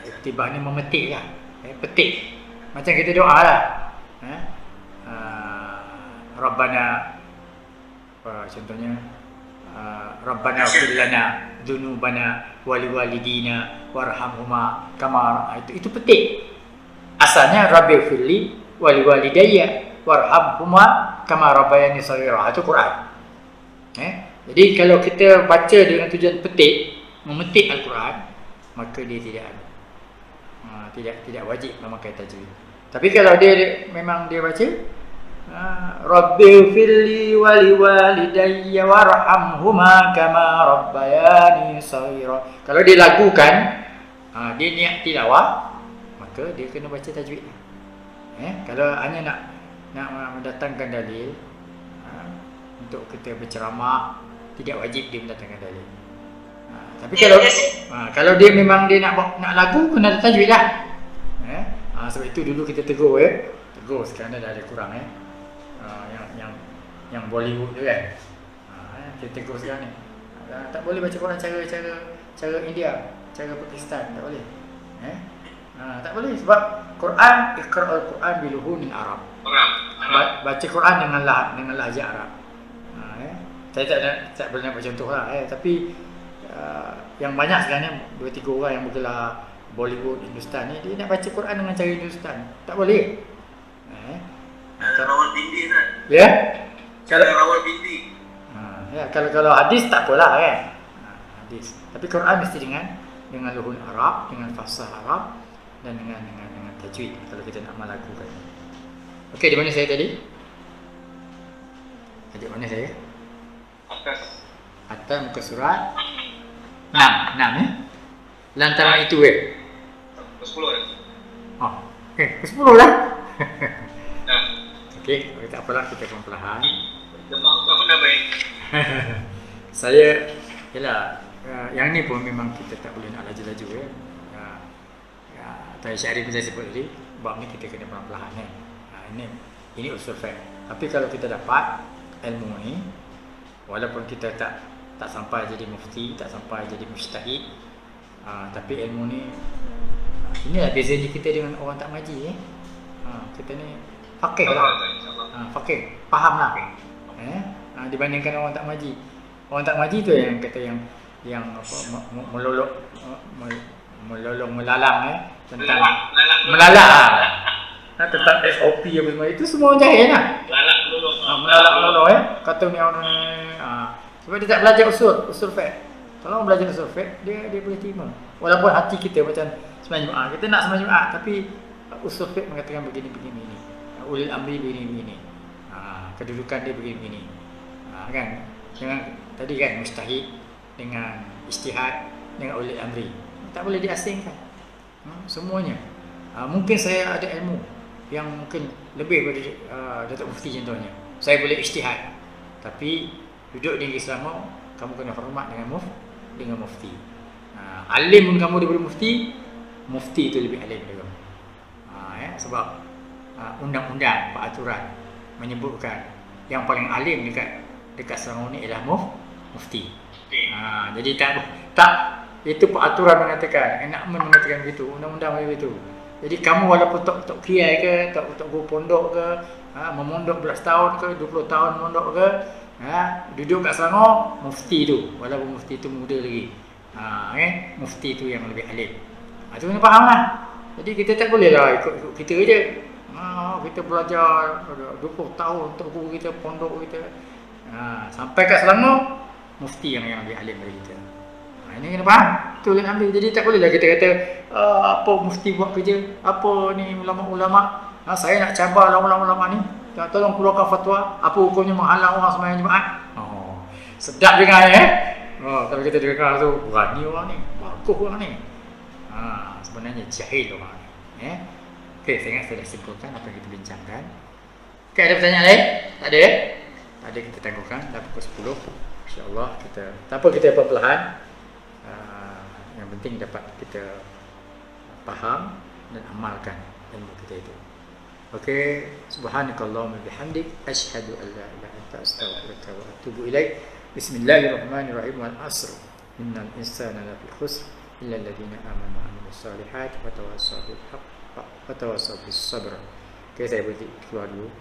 iktibas ni memetik lah, petik macam kita doa lah, Rabbana contohnya Rabbana ighfir lana dzunubana waliwalidina warhamhuma kama, itu petik. Asalnya Rabbi firli waliwalidayya warhamhuma kama rabbayani shaghira, itu Quran. Jadi kalau kita baca dengan tujuan petik, memetik Al-Quran, maka dia tidak wajib memakai tajwid. Tapi kalau dia memang dia baca Rabbi firli waliwalidayya warhamhuma kama rabbayani shaghira, kalau dia lakukan, dia niat tilawah, maka dia kena baca tajwid. Kalau hanya nak mendatangkan dalil untuk kita berceramah, tidak wajib dia mendatangkan dalil. Tapi kalau dia memang dia nak lagu, kena ada tajwid lah. Sebab itu dulu kita tegur sekarang dah ada kurang yang Bollywood tu kan. Kita tegur sekarang ni. Tak boleh baca Quran cara India, cara Pakistan, tak boleh. Tak boleh sebab Quran, iqra'ul Quran biluhunil Arab. Baca Quran dengan lahjah Arab. Saya tak boleh nak buat contoh lah, tapi yang banyak sekarang ni 2-3 orang yang bergelar Bollywood Hindustan ni, dia nak baca Quran dengan cara Hindustan, tak boleh. Rawalpindi kan? Ya? Kalau Rawalpindi. Kalau hadis tak apalah kan. Hadis. Tapi Quran mesti dengan luhun Arab, dengan fasah Arab dan dengan tajwid kalau kita nak melakukan. Okey, di mana saya tadi? Di mana saya? Atas muka surat 6 ya. Lantaran itu ke 10 dah. Ke 10 lah. Okey, tak apalah, kita perlahan. Demam tak pernah baik. Saya yang ni pun memang kita tak boleh nak laju-laju Tuan Syarif saya sebut tadi, bab ni kita kena perlahan-lahan ini usul fiqh. Tapi kalau kita dapat ilmu ni, walaupun kita tak sampai jadi mufti, tak sampai jadi mujtahid, tapi ilmu ni, inilah bezanya kita dengan orang tak mengaji. Kita ni faqih lah, faqih, faham lah, dibandingkan orang tak mengaji. Orang tak mengaji tu yang kata yang apa, melolong melalang tentang melalak tentang SOP apa semua, itu semua orang jahil lah. Melalak melolong kata ni orang sebab dia tak belajar usul fiqh. Kalau orang belajar usul fiqh, dia boleh terima. Walaupun hati kita macam sembahyang Jumaat, kita nak sembahyang Jumaat, tapi usul fiqh mengatakan begini. Ulil amri begini. Kedudukan dia begini. Kan? Dengan tadi kan mustahid dengan ijtihad dengan ulil amri. Tak boleh diasingkan. Semuanya. Mungkin saya ada ilmu yang mungkin lebih daripada Datuk Mufti contohnya. Saya boleh ijtihad. Tapi duduk di negeri Selangor, kamu kena hormat dengan mufti. Alim pun kamu daripada mufti itu lebih alim daripada kamu. Sebab undang-undang, peraturan menyebutkan yang paling alim dekat Selangor ni ialah mufti. Jadi tak itu peraturan mengatakan, enakmen mengatakan begitu, undang-undang begitu. Jadi kamu walaupun tok kiai ke, tok guru pondok ke, memondok belas tahun ke, 20 tahun mondok ke, duduk kat Selangor, mufti tu, walaupun mufti tu muda lagi, mufti tu yang lebih alim. Itu kena faham lah. Jadi kita tak boleh lah ikut kita je. Kita belajar 20 tahun untuk guru kita, pondok kita, sampai kat Selangor, mufti yang lebih alim dari kita. Ini kena faham. Betul kan ambil. Jadi tak bolehlah kita kata apa mufti buat kerja, apa ni ulama-ulama. Saya nak cabar ulama-ulama ni. Tolong keluarkan fatwa. Apa hukumnya menghalang orang sembahyang Jumaat? Sedap dengar tapi kita dengar tu berani orang ni, bagus orang ni. Sebenarnya jahil orang ni. Okey, saya ingat saya dah simpulkan apa yang kita bincangkan. Okey, ada pertanyaan lain? Tak ada? Tak ada, kita tangguhkan dah pukul 10. InsyaAllah kita, tak apa, kita perlahan. Yang penting dapat kita faham dan amalkan ilmu kita itu. Okey, subhanakallahumma bihamdik asyhadu an la ilaha illa anta astaghfiruka wa atubu ilaik. Bismillahirrahmanirrahim. Wal 'asr innal insana lafi khusr illa alladhina amanu wa 'amilus solihat wa tawassaw bil haqq wa tawassaw bis sabr. Okey, saya boleh keluar dulu.